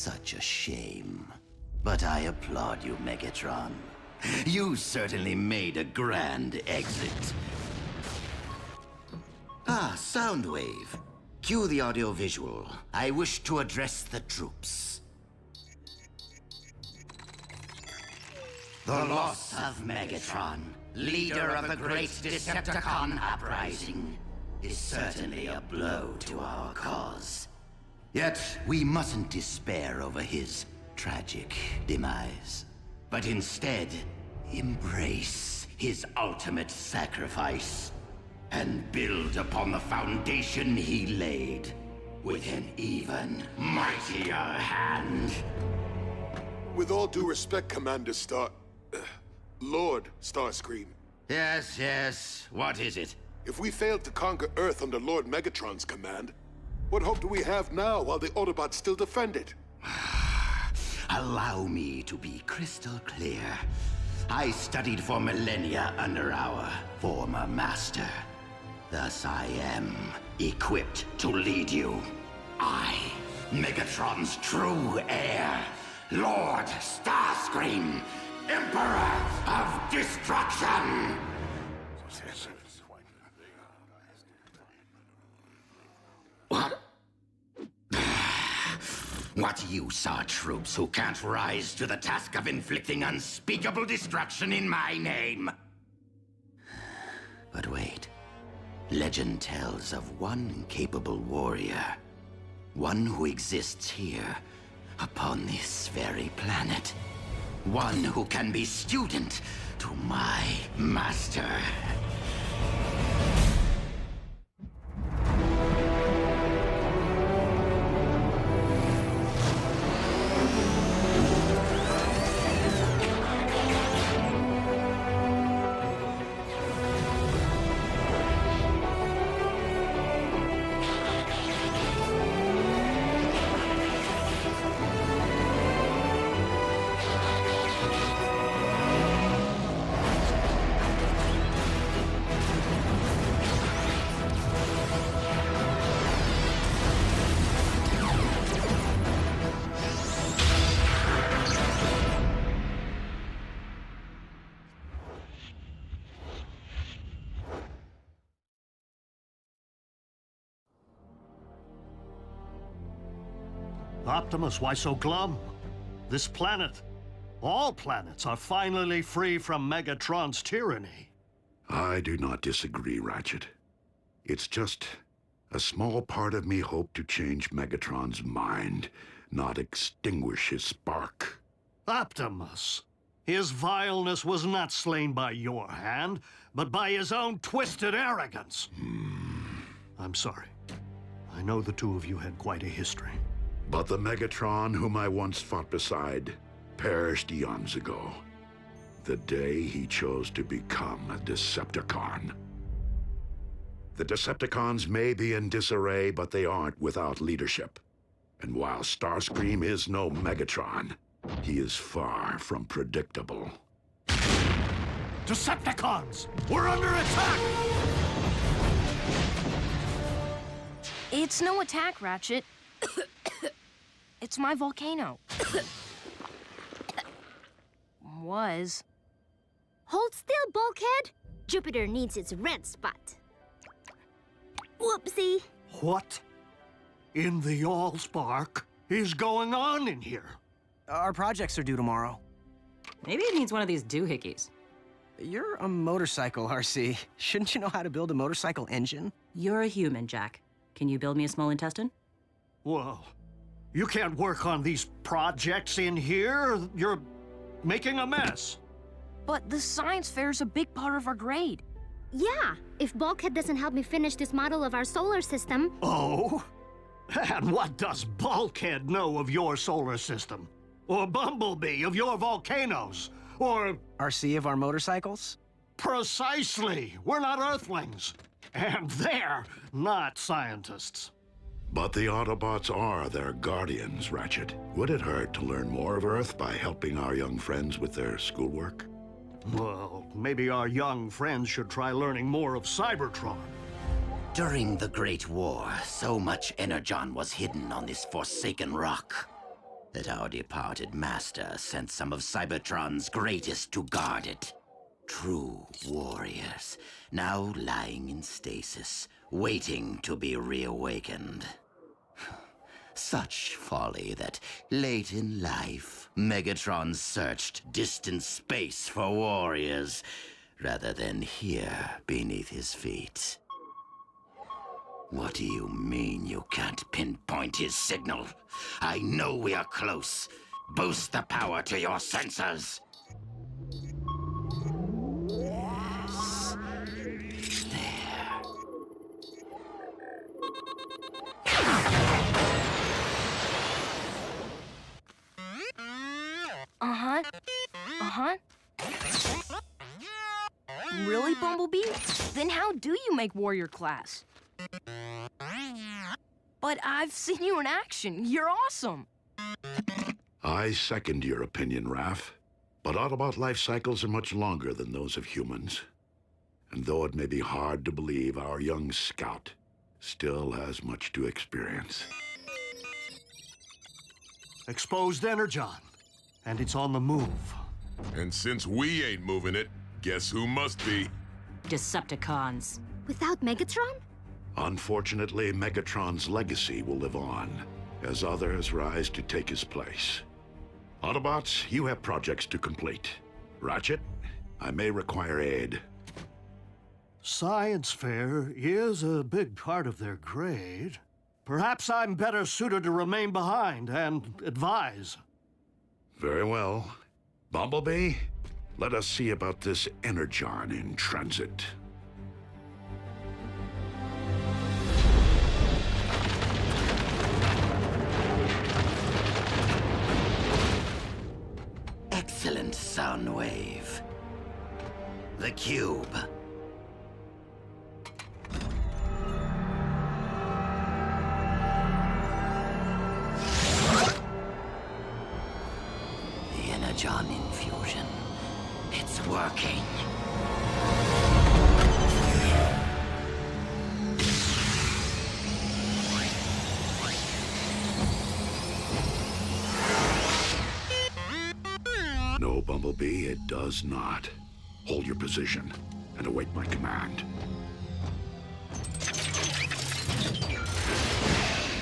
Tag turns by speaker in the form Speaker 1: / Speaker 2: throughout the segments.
Speaker 1: Such a shame. But I applaud you, Megatron. You certainly made a grand exit. Ah, Soundwave. Cue the audio-visual. I wish to address the troops. The loss of Megatron, leader of the great Decepticon uprising, is certainly a blow to our cause. Yet, we mustn't despair over his tragic demise, but instead embrace his ultimate sacrifice and build upon the foundation he laid with an even mightier hand.
Speaker 2: With all due respect, Commander Lord Starscream.
Speaker 1: Yes, what is it?
Speaker 2: If we failed to conquer Earth under Lord Megatron's command, what hope do we have now while the Autobots still defend it?
Speaker 1: Allow me to be crystal clear. I studied for millennia under our former master. Thus I am equipped to lead you. I, Megatron's true heir, Lord Starscream, Emperor of Destruction! What? What use are troops who can't rise to the task of inflicting unspeakable destruction in my name? But wait. Legend tells of one capable warrior. One who exists here, upon this very planet. One who can be student to my master.
Speaker 3: Optimus, why so glum? This planet, all planets, are finally free from Megatron's tyranny.
Speaker 4: I do not disagree, Ratchet. It's just a small part of me hoped to change Megatron's mind, not extinguish his spark.
Speaker 3: Optimus, his vileness was not slain by your hand, but by his own twisted arrogance. I'm sorry. I know the two of you had quite a history.
Speaker 4: But the Megatron whom I once fought beside perished eons ago. The day he chose to become a Decepticon. The Decepticons may be in disarray, but they aren't without leadership. And while Starscream is no Megatron, he is far from predictable.
Speaker 3: Decepticons! We're under attack!
Speaker 5: It's no attack, Ratchet. It's my volcano. Was.
Speaker 6: Hold still, bulkhead. Jupiter needs its red spot. Whoopsie.
Speaker 3: What in the Allspark is going on in here?
Speaker 7: Our projects are due tomorrow.
Speaker 8: Maybe it needs one of these doohickeys.
Speaker 7: You're a motorcycle, RC. Shouldn't you know how to build a motorcycle engine?
Speaker 8: You're a human, Jack. Can you build me a small intestine?
Speaker 3: Well, you can't work on these projects in here. You're making a mess.
Speaker 5: But the science fair's a big part of our grade.
Speaker 6: Yeah, if Bulkhead doesn't help me finish this model of our solar system...
Speaker 3: Oh? And what does Bulkhead know of your solar system? Or Bumblebee of your volcanoes? Or...
Speaker 7: RC of our motorcycles?
Speaker 3: Precisely! We're not Earthlings. And they're not scientists.
Speaker 4: But the Autobots are their guardians, Ratchet. Would it hurt to learn more of Earth by helping our young friends with their schoolwork?
Speaker 3: Well, maybe our young friends should try learning more of Cybertron.
Speaker 1: During the Great War, so much energon was hidden on this forsaken rock. that our departed master sent some of Cybertron's greatest to guard it. True warriors, now lying in stasis, waiting to be reawakened. Such folly that, late in life, Megatron searched distant space for warriors, rather than here beneath his feet. What do you mean you can't pinpoint his signal? I know we are close. Boost the power to your sensors. Yes. There.
Speaker 5: Uh-huh. Uh-huh. Really, Bumblebee? Then how do you make warrior class? But I've seen you in action. You're awesome.
Speaker 4: I second your opinion, Raph. But Autobot life cycles are much longer than those of humans. And though it may be hard to believe, our young scout still has much to experience.
Speaker 3: Exposed Energon, and it's on the move.
Speaker 9: And since we ain't moving it, guess who must be?
Speaker 8: Decepticons.
Speaker 6: Without Megatron?
Speaker 4: Unfortunately, Megatron's legacy will live on, as others rise to take his place. Autobots, you have projects to complete. Ratchet, I may require aid.
Speaker 3: Science fair is a big part of their grade. Perhaps I'm better suited to remain behind and advise.
Speaker 4: Very well. Bumblebee, let us see about this Energon in transit.
Speaker 1: Excellent Soundwave. The cube. The Energon infusion. It's working.
Speaker 4: No, Bumblebee, it does not. Hold your position and await my command.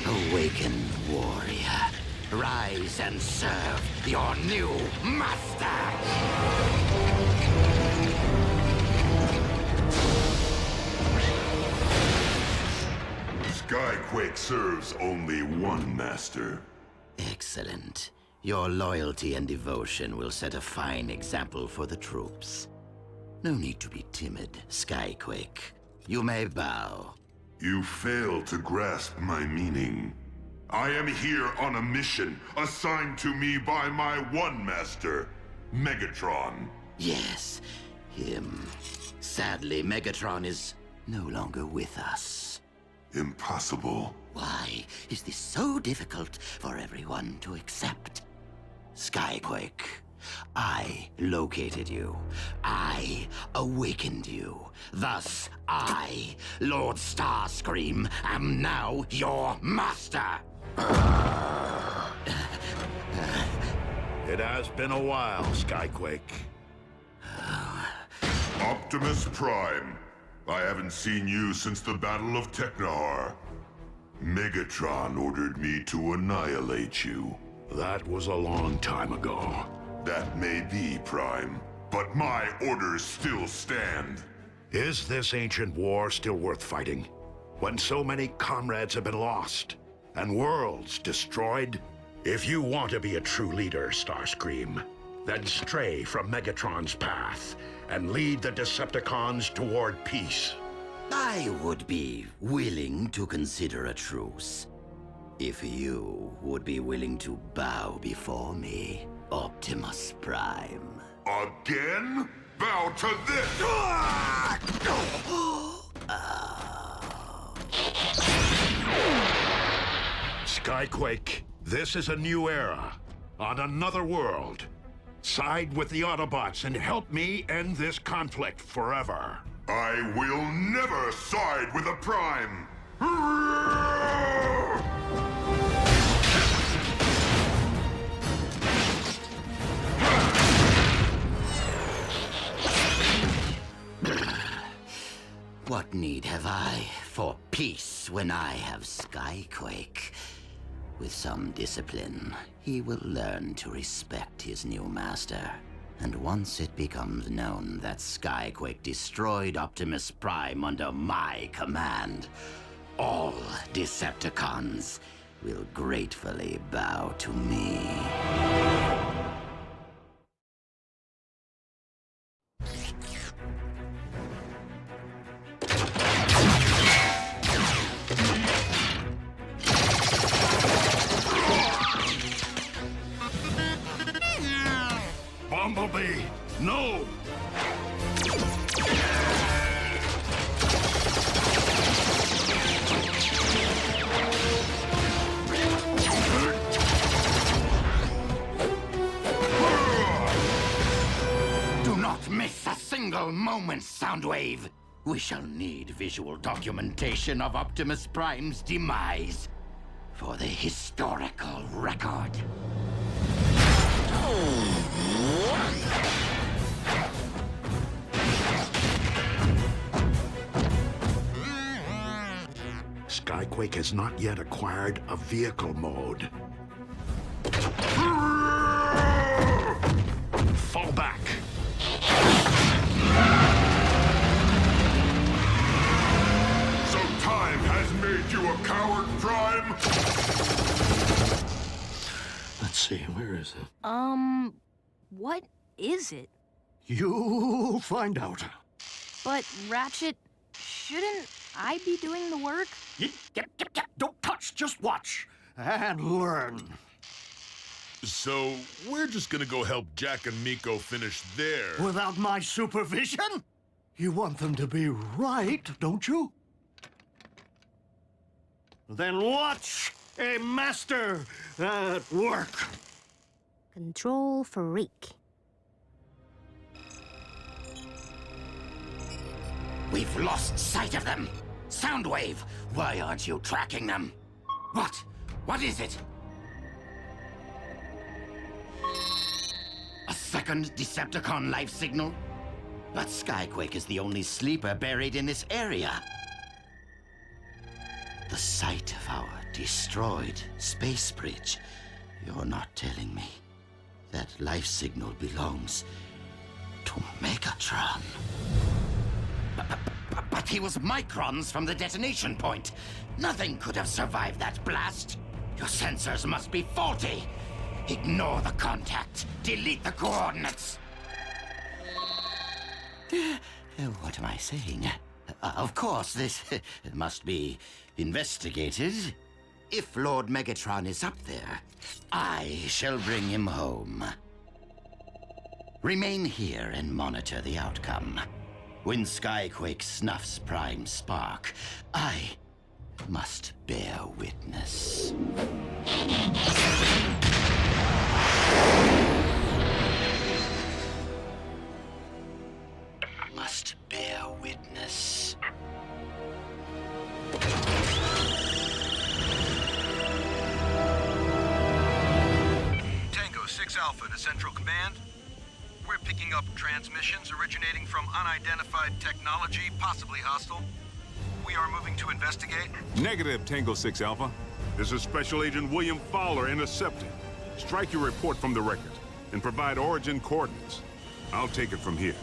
Speaker 1: Awaken, warrior. Rise and serve your new master!
Speaker 10: Skyquake serves only one master.
Speaker 1: Excellent. Your loyalty and devotion will set a fine example for the troops. No need to be timid, Skyquake. You may bow.
Speaker 10: You fail to grasp my meaning. I am here on a mission assigned to me by my one master, Megatron.
Speaker 1: Yes, him. Sadly, Megatron is no longer with us.
Speaker 10: Impossible.
Speaker 1: Why is this so difficult for everyone to accept? Skyquake, I located you. I awakened you. Thus, I, Lord Starscream, am now your master!
Speaker 4: It has been a while, Skyquake.
Speaker 10: Optimus Prime. I haven't seen you since the Battle of Technahar. Megatron ordered me to annihilate you.
Speaker 4: That was a long time ago.
Speaker 10: That may be, Prime, but my orders still stand.
Speaker 4: Is this ancient war still worth fighting? When so many comrades have been lost, and worlds destroyed? If you want to be a true leader, Starscream, then stray from Megatron's path and lead the Decepticons toward peace.
Speaker 1: I would be willing to consider a truce. If you would be willing to bow before me, Optimus Prime.
Speaker 10: Again? Bow to this!
Speaker 4: Skyquake, this is a new era, on another world. Side with the Autobots and help me end this conflict forever.
Speaker 10: I will never side with a Prime!
Speaker 1: What need have I for peace when I have Skyquake? With some discipline, he will learn to respect his new master. And once it becomes known that Skyquake destroyed Optimus Prime under my command, all Decepticons will gratefully bow to me.
Speaker 3: Bumblebee, no!
Speaker 1: Do not miss a single moment, Soundwave. We shall need visual documentation of Optimus Prime's demise for the historical record.
Speaker 4: Skyquake has not yet acquired a vehicle mode. Fall back.
Speaker 10: So time has made you a coward, Prime?
Speaker 3: Let's see, where is it?
Speaker 5: What is it?
Speaker 3: You'll find out.
Speaker 5: But, Ratchet, shouldn't I be doing the work?
Speaker 3: Yep. Don't touch, just watch and learn.
Speaker 9: So, we're just gonna go help Jack and Miko finish their...
Speaker 3: Without my supervision? You want them to be right, don't you? Then watch a master at work.
Speaker 6: Control freak.
Speaker 1: We've lost sight of them. Soundwave, why aren't you tracking them? What? What is it? A second Decepticon life signal? But Skyquake is the only sleeper buried in this area. The site of our destroyed space bridge. You're not telling me that life signal belongs to Megatron. But he was microns from the detonation point. Nothing could have survived that blast. Your sensors must be faulty. Ignore the contact. Delete the coordinates. What am I saying? Of course, this must be investigated. If Lord Megatron is up there, I shall bring him home. Remain here and monitor the outcome. When Skyquake snuffs Prime Spark, I must bear witness. Must bear witness.
Speaker 11: Tango 6 Alpha to Central Command. We're picking up transmissions originating from unidentified technology, possibly hostile. We are moving to investigate.
Speaker 12: Negative, Tango 6 Alpha.
Speaker 10: This is Special Agent William Fowler intercepting. Strike your report from the record and provide origin coordinates. I'll take it from here.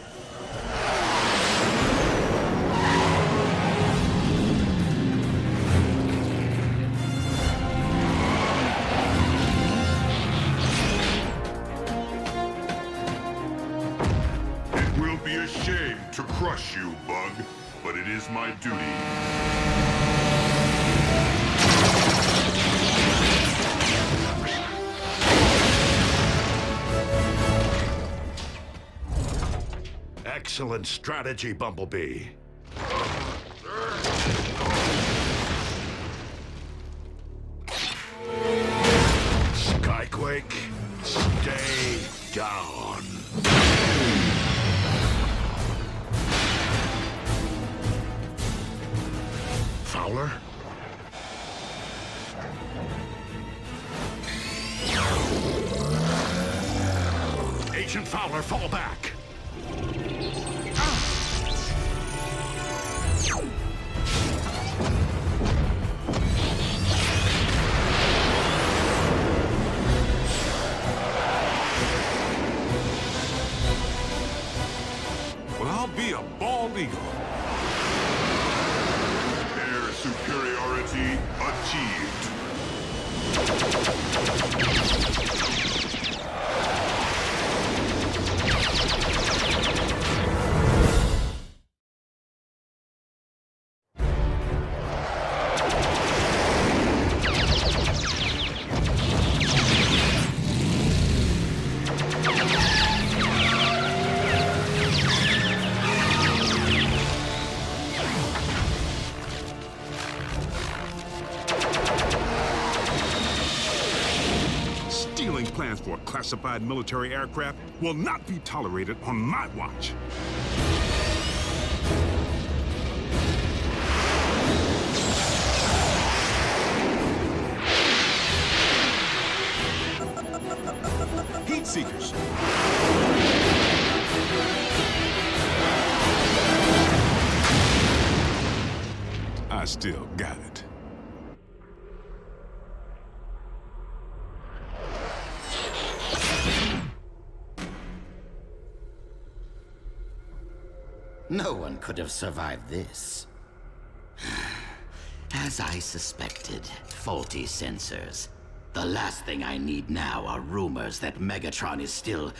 Speaker 10: It will be a shame to crush you, Bug, but it is my duty.
Speaker 4: Excellent strategy, Bumblebee. Skyquake, stay down. Fowler? Agent Fowler, fall back.
Speaker 10: Superiority achieved.
Speaker 12: Stealing plans for a classified military aircraft will not be tolerated on my watch. Heat seekers. I still got it.
Speaker 1: No one could have survived this. As I suspected, faulty sensors. The last thing I need now are rumors that Megatron is still...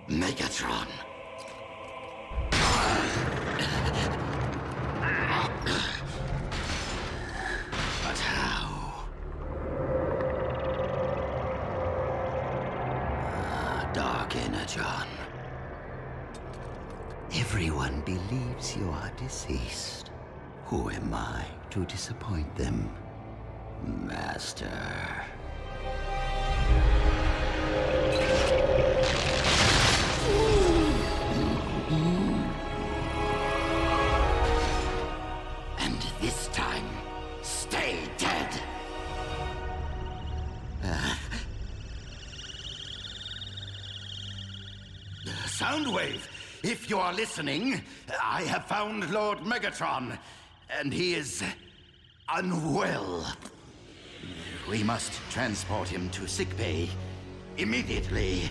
Speaker 1: Megatron. But how? Dark Energon. Everyone believes you are deceased. Who am I to disappoint them, Master? And this time, stay dead. Soundwave, if you are listening, I have found Lord Megatron, and he is unwell. We must transport him to sickbay immediately.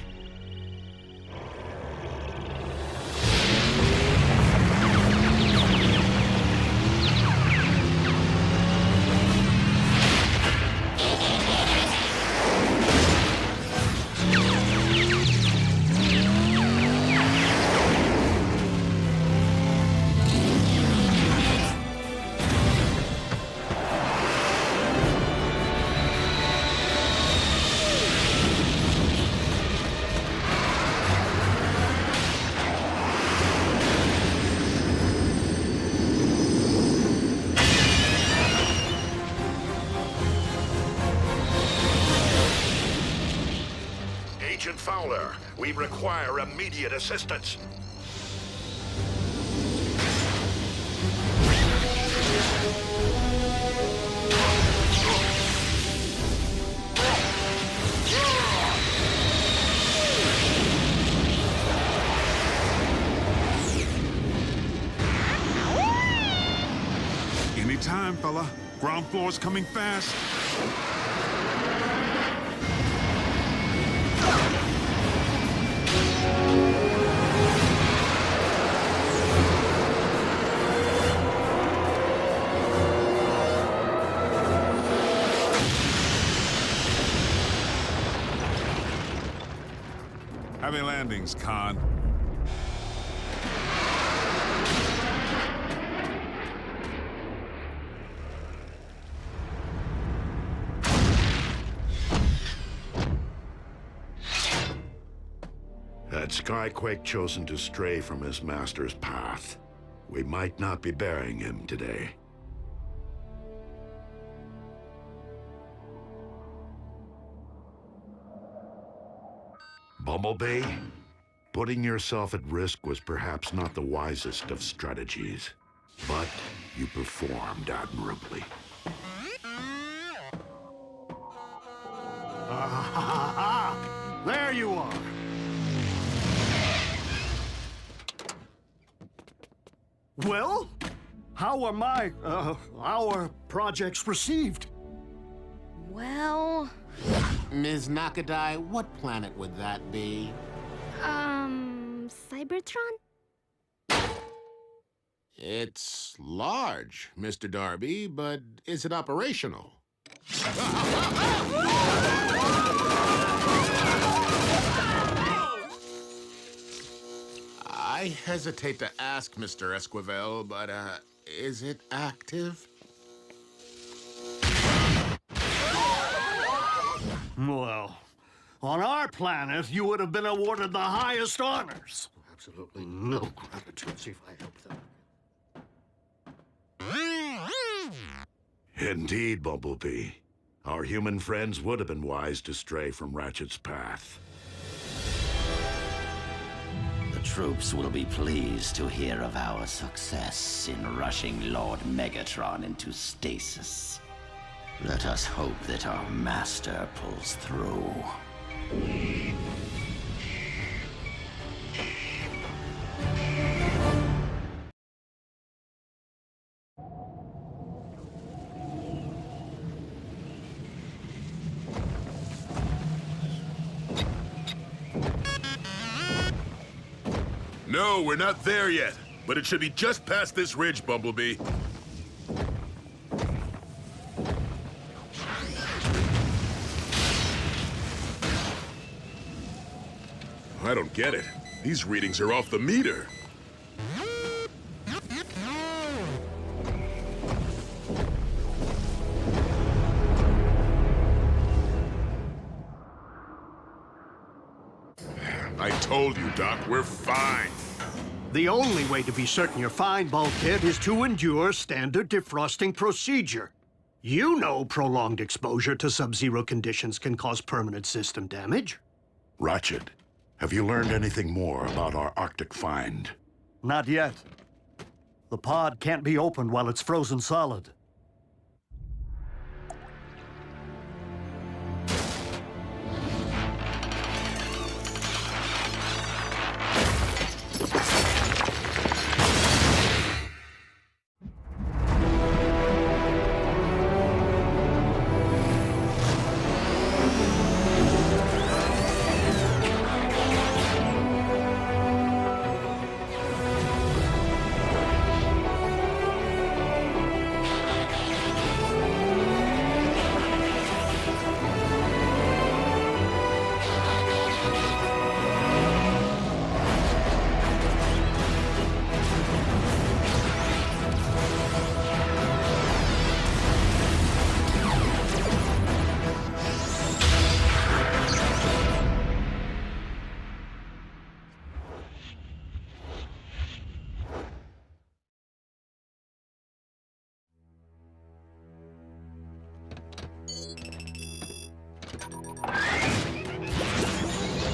Speaker 4: Agent Fowler, we require immediate assistance.
Speaker 12: Anytime, fella. Ground floor's coming fast. Happy landings, Khan.
Speaker 4: Had Skyquake chosen to stray from his master's path, we might not be burying him today. Bumblebee, putting yourself at risk was perhaps not the wisest of strategies, but you performed admirably.
Speaker 3: There you are. Well, how are our projects received?
Speaker 5: Well...
Speaker 13: Ms. Nakadai, what planet would that be?
Speaker 6: Cybertron?
Speaker 13: It's large, Mr. Darby, but is it operational? I hesitate to ask, Mr. Esquivel, but, is it active?
Speaker 3: Well, on our planet, you would have been awarded the highest honors. Absolutely no gratitude if I helped them.
Speaker 4: Indeed, Bumblebee. Our human friends would have been wise to stray from Ratchet's path.
Speaker 1: The troops will be pleased to hear of our success in rushing Lord Megatron into stasis. Let us hope that our master pulls through.
Speaker 9: No, we're not there yet. But it should be just past this ridge, Bumblebee. I don't get it. These readings are off the meter. I told you, Doc, we're fine.
Speaker 3: The only way to be certain you're fine, Bulkhead, is to endure standard defrosting procedure. You know prolonged exposure to sub-zero conditions can cause permanent system damage.
Speaker 4: Ratchet, have you learned anything more about our Arctic find?
Speaker 3: Not yet. The pod can't be opened while it's frozen solid.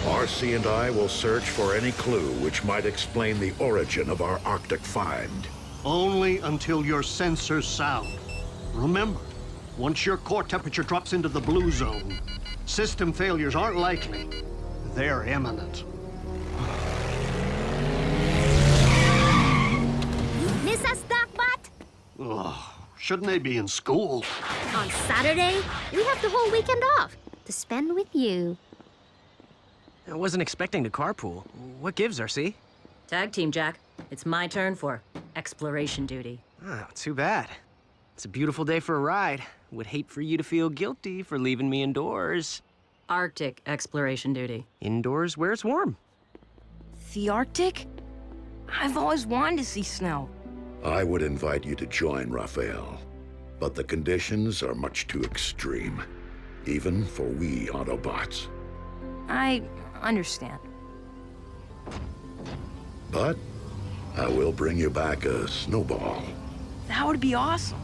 Speaker 4: RC and I will search for any clue which might explain the origin of our Arctic find.
Speaker 3: Only until your sensors sound. Remember, once your core temperature drops into the blue zone, system failures aren't likely. They're imminent.
Speaker 6: Miss us, Docbot?
Speaker 3: Ugh, shouldn't they be in school?
Speaker 6: On Saturday, we have the whole weekend off to spend with you.
Speaker 7: I wasn't expecting to carpool. What gives, RC?
Speaker 8: Tag team, Jack. It's my turn for exploration duty.
Speaker 7: Ah, too bad. It's a beautiful day for a ride. Would hate for you to feel guilty for leaving me indoors.
Speaker 8: Arctic exploration duty.
Speaker 7: Indoors where it's warm.
Speaker 5: The Arctic? I've always wanted to see snow.
Speaker 4: I would invite you to join, Raphael. But the conditions are much too extreme. Even for we Autobots.
Speaker 5: I understand.
Speaker 4: But I will bring you back a snowball.
Speaker 5: That would be awesome.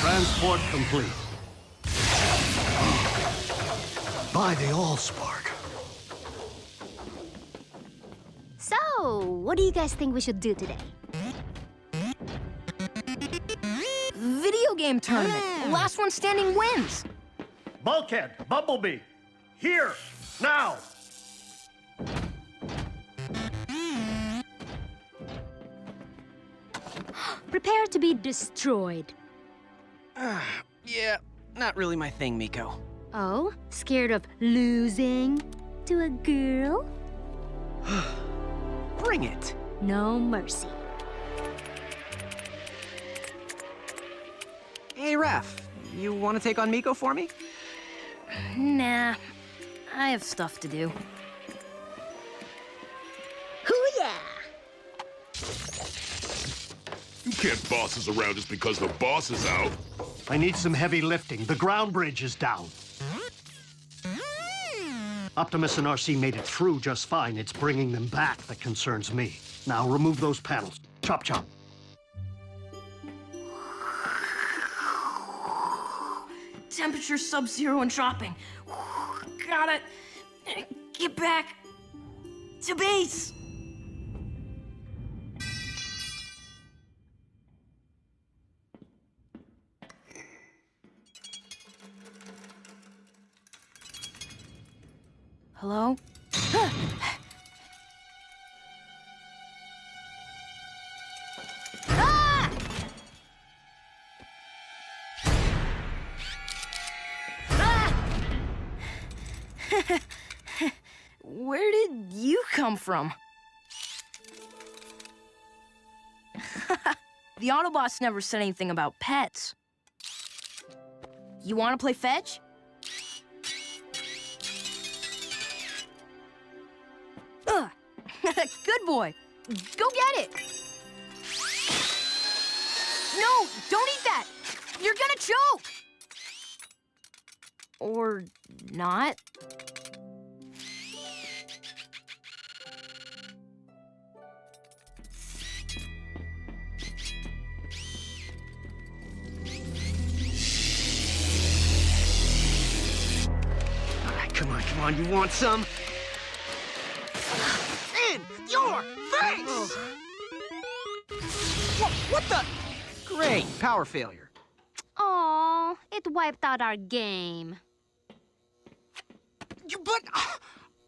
Speaker 3: Transport complete. By the Allspark.
Speaker 6: So, what do you guys think we should do today?
Speaker 5: Video game tournament. Last one standing wins.
Speaker 3: Bulkhead, Bumblebee, here, now.
Speaker 6: Prepare to be destroyed.
Speaker 7: Yeah, not really my thing, Miko.
Speaker 6: Oh? Scared of losing to a girl?
Speaker 7: Bring it!
Speaker 6: No mercy.
Speaker 7: Hey, Ref, you want to take on Miko for me?
Speaker 5: Nah, I have stuff to do.
Speaker 6: Hoo-yeah!
Speaker 9: You can't boss us around just because the boss is out.
Speaker 3: I need some heavy lifting. The ground bridge is down. Optimus and RC made it through just fine. It's bringing them back that concerns me. Now remove those panels. Chop, chop.
Speaker 5: Temperature sub-zero and dropping. Gotta get back to base. Hello? Ah! Ah! Where did you come from? The Autobots never said anything about pets. You want to play fetch? Good boy. Go get it. No, don't eat that. You're gonna choke. Or not.
Speaker 7: All right, come on, you want some? In your face! What the? Great, power failure.
Speaker 6: Aw, it wiped out our game.
Speaker 7: But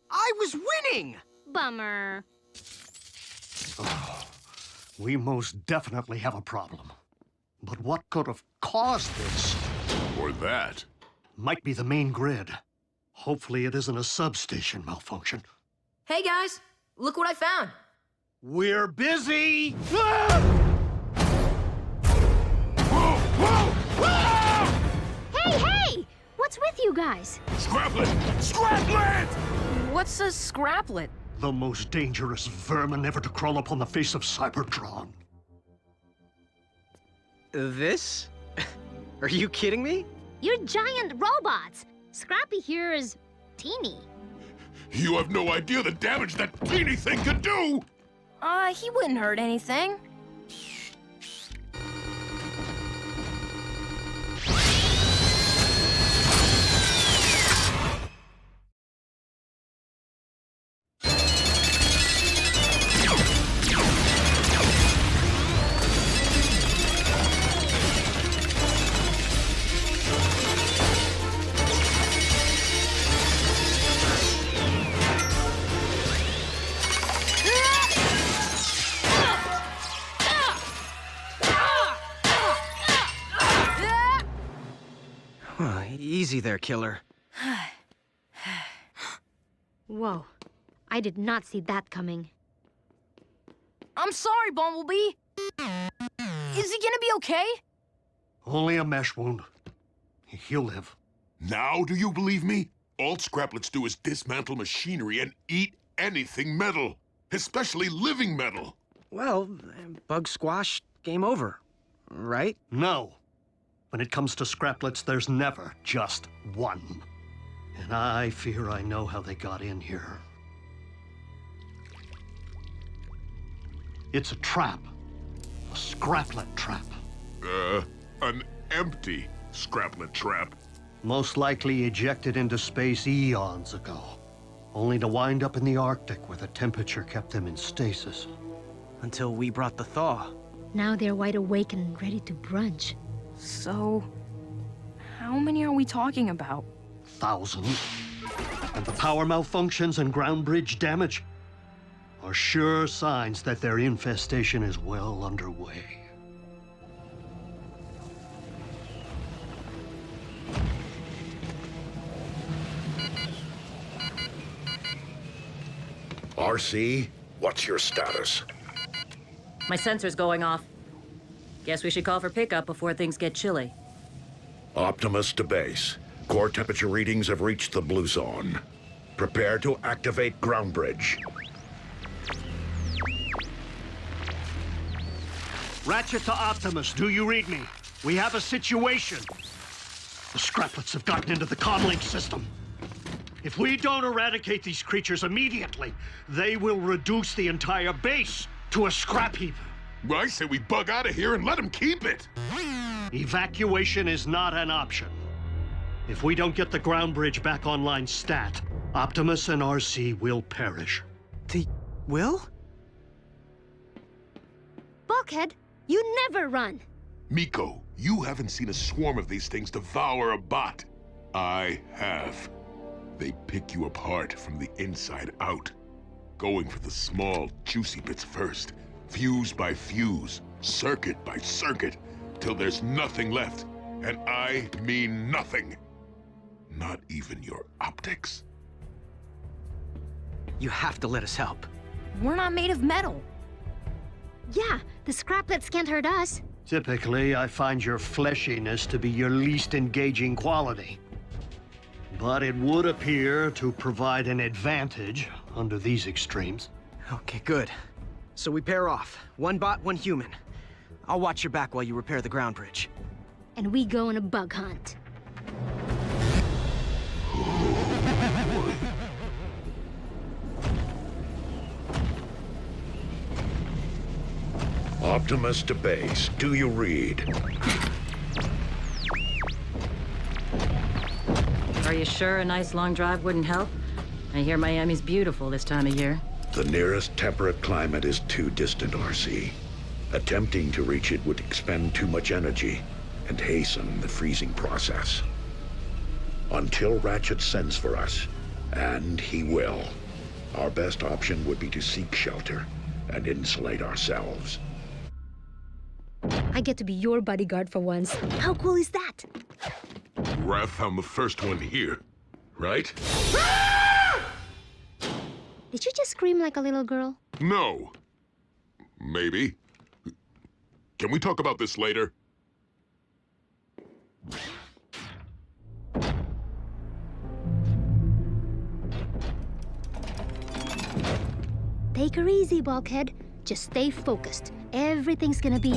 Speaker 7: I was winning!
Speaker 6: Bummer.
Speaker 3: We most definitely have a problem. But what could have caused this?
Speaker 9: Or that.
Speaker 3: Might be the main grid. Hopefully it isn't a substation malfunction.
Speaker 8: Hey, guys, look what I found.
Speaker 3: We're busy!
Speaker 6: Hey, hey! What's with you guys?
Speaker 9: Scraplet! Scraplet!
Speaker 5: What's a scraplet?
Speaker 3: The most dangerous vermin ever to crawl upon the face of Cybertron.
Speaker 7: This? Are you kidding me?
Speaker 6: You're giant robots. Scrappy here is teeny.
Speaker 9: You have no idea the damage that teeny thing could do!
Speaker 5: He wouldn't hurt anything.
Speaker 7: Easy there, killer.
Speaker 6: Whoa. I did not see that coming.
Speaker 5: I'm sorry, Bumblebee. Is he gonna be okay?
Speaker 3: Only a mesh wound. He'll live.
Speaker 9: Now do you believe me? All Scraplets do is dismantle machinery and eat anything metal. Especially living metal.
Speaker 7: Well, bug squash, game over, right?
Speaker 3: No. When it comes to Scraplets, there's never just one. And I fear I know how they got in here. It's a trap. A Scraplet trap.
Speaker 9: An empty Scraplet trap.
Speaker 3: Most likely ejected into space eons ago. Only to wind up in the Arctic where the temperature kept them in stasis.
Speaker 7: Until we brought the thaw.
Speaker 6: Now they're wide awake and ready to brunch.
Speaker 5: So, how many are we talking about?
Speaker 3: Thousands. And the power malfunctions and ground bridge damage are sure signs that their infestation is well underway.
Speaker 4: RC, what's your status?
Speaker 8: My sensor's going off. Guess we should call for pickup before things get chilly.
Speaker 4: Optimus to base. Core temperature readings have reached the blue zone. Prepare to activate ground bridge.
Speaker 3: Ratchet to Optimus, do you read me? We have a situation. The Scraplets have gotten into the comlink system. If we don't eradicate these creatures immediately, they will reduce the entire base to a scrap heap.
Speaker 9: Well, I say we bug out of here and let them keep it.
Speaker 3: Evacuation is not an option. If we don't get the ground bridge back online stat, Optimus and RC will perish.
Speaker 7: They will?
Speaker 6: Bulkhead, you never run.
Speaker 9: Miko, you haven't seen a swarm of these things devour a bot. I have. They pick you apart from the inside out, going for the small, juicy bits first, fuse by fuse, circuit by circuit, till there's nothing left. And I mean nothing. Not even your optics.
Speaker 7: You have to let us help.
Speaker 5: We're not made of metal.
Speaker 6: Yeah, the Scraplets can't hurt us.
Speaker 3: Typically, I find your fleshiness to be your least engaging quality. But it would appear to provide an advantage under these extremes.
Speaker 7: Okay, good. So we pair off. One bot, one human. I'll watch your back while you repair the ground bridge.
Speaker 6: And we go on a bug hunt.
Speaker 4: Optimus to base. Do you read?
Speaker 8: Are you sure a nice long drive wouldn't help? I hear Miami's beautiful this time of year.
Speaker 4: The nearest temperate climate is too distant, RC. Attempting to reach it would expend too much energy and hasten the freezing process. Until Ratchet sends for us, and he will, our best option would be to seek shelter and insulate ourselves.
Speaker 6: I get to be your bodyguard for once. How cool is that?
Speaker 9: Raph, I'm the first one here, right?
Speaker 6: Did you just scream like a little girl?
Speaker 9: No. Maybe. Can we talk about this later?
Speaker 6: Take her easy, Bulkhead. Just stay focused. Everything's gonna be...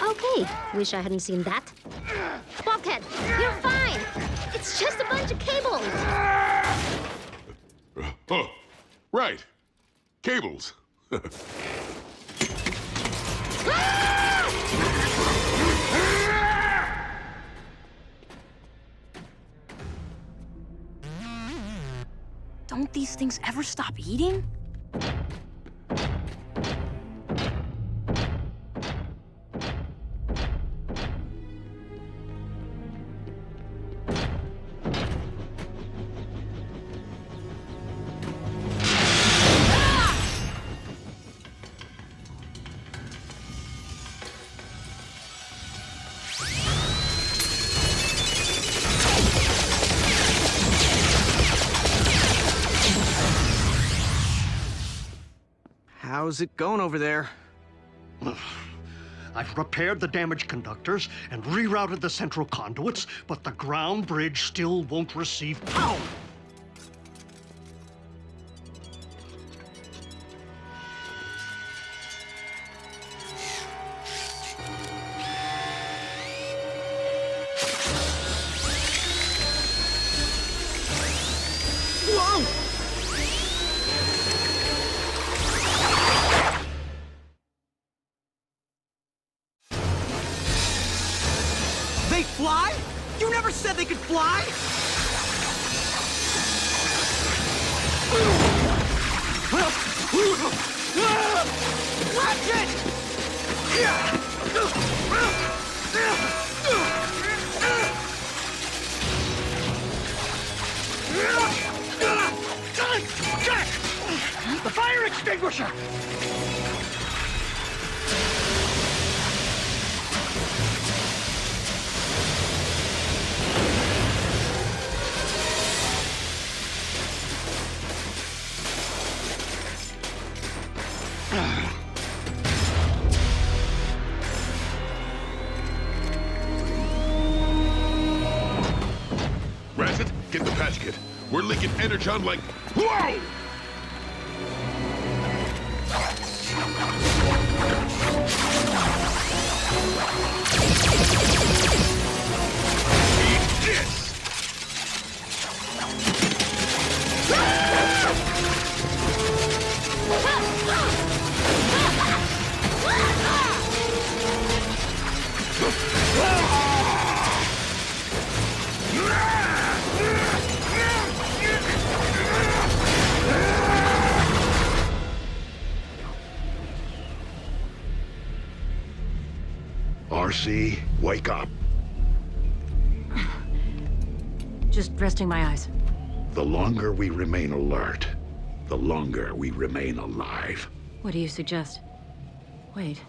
Speaker 6: Okay, wish I hadn't seen that. Bulkhead, you're fine! It's just a bunch of cables!
Speaker 9: Oh, right. Cables.
Speaker 5: Don't these things ever stop eating?
Speaker 7: How's it going over there?
Speaker 3: I've repaired the damaged conductors and rerouted the central conduits, but the ground bridge still won't receive power.
Speaker 7: They fly? You never said they could fly! Watch
Speaker 3: The fire extinguisher!
Speaker 9: energon like... Whoa! Eat this!
Speaker 4: RC, wake up.
Speaker 8: Just resting my eyes.
Speaker 4: The longer we remain alert, the longer we remain alive.
Speaker 8: What do you suggest? Wait.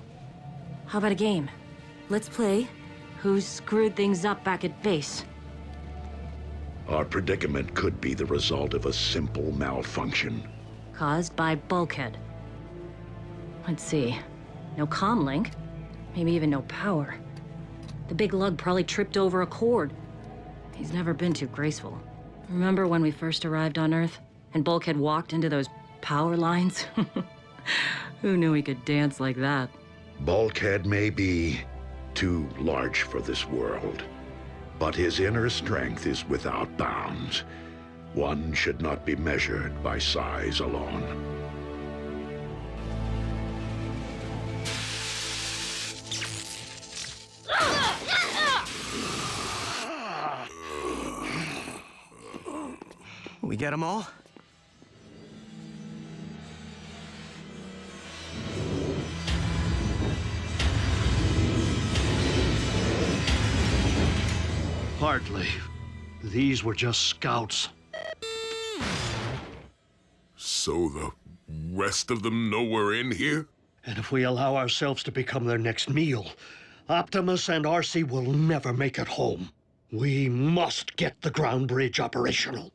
Speaker 8: How about a game? Let's play who screwed things up back at base.
Speaker 4: Our predicament could be the result of a simple malfunction.
Speaker 8: Caused by Bulkhead. Let's see. No comm link. Maybe even no power. The big lug probably tripped over a cord. He's never been too graceful. Remember when we first arrived on Earth and Bulkhead walked into those power lines? Who knew he could dance like that?
Speaker 4: Bulkhead may be too large for this world, but his inner strength is without bounds. One should not be measured by size alone.
Speaker 7: We get them all?
Speaker 3: Hardly. These were just scouts.
Speaker 9: So the rest of them know we're in here?
Speaker 3: And if we allow ourselves to become their next meal, Optimus and RC will never make it home. We must get the ground bridge operational.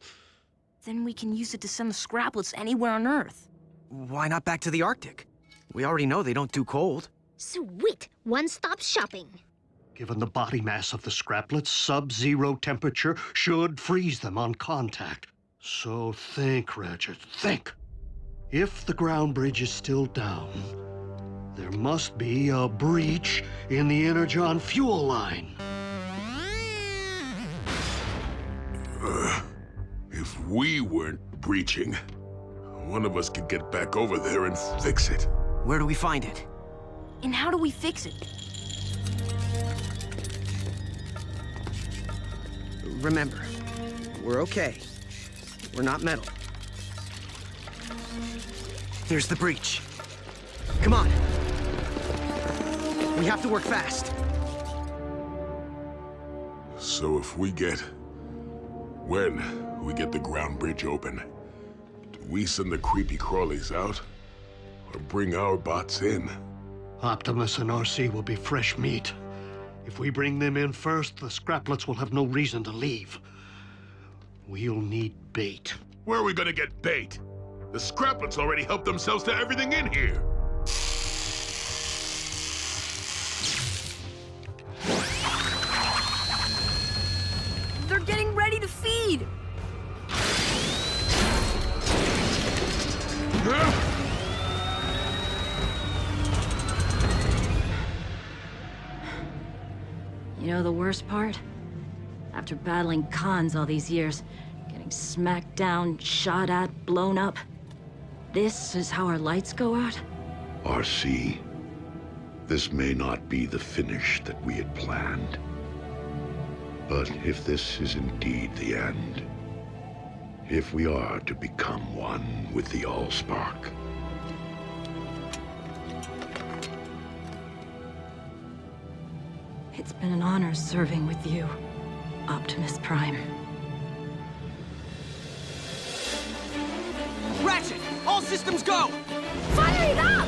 Speaker 5: Then we can use it to send the scraplets anywhere on Earth.
Speaker 7: Why not back to the Arctic? We already know they don't do cold.
Speaker 6: Sweet! One-stop shopping.
Speaker 3: Given the body mass of the scraplets, sub-zero temperature should freeze them on contact. So think, Ratchet, think. If the ground bridge is still down, there must be a breach in the Energon fuel line.
Speaker 9: If we weren't breaching, one of us could get back over there and fix it.
Speaker 7: Where do we find it?
Speaker 5: And how do we fix it?
Speaker 7: Remember, we're okay. We're not metal. There's the breach. Come on. We have to work fast.
Speaker 9: So if we get... When we get the ground bridge open, do we send the creepy crawlies out? Or bring our bots in?
Speaker 3: Optimus and RC will be fresh meat. If we bring them in first, the scraplets will have no reason to leave. We'll need bait.
Speaker 9: Where are we gonna get bait? The scraplets already helped themselves to everything in here.
Speaker 5: They're getting ready to feed!
Speaker 8: You know the worst part? After battling cons all these years, getting smacked down, shot at, blown up, this is how our lights go out?
Speaker 4: RC, this may not be the finish that we had planned. But if this is indeed the end, if we are to become one with the Allspark,
Speaker 8: It's been an honor serving with you, Optimus Prime.
Speaker 7: Ratchet! All systems go!
Speaker 6: Fire it up!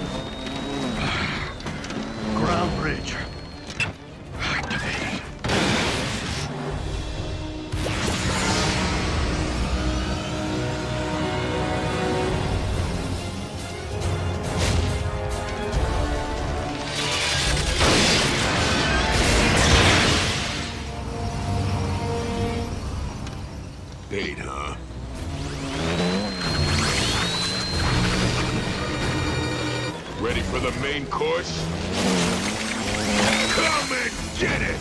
Speaker 3: Ground bridge. Activated.
Speaker 9: Bait, huh? for the main course? Come and get it!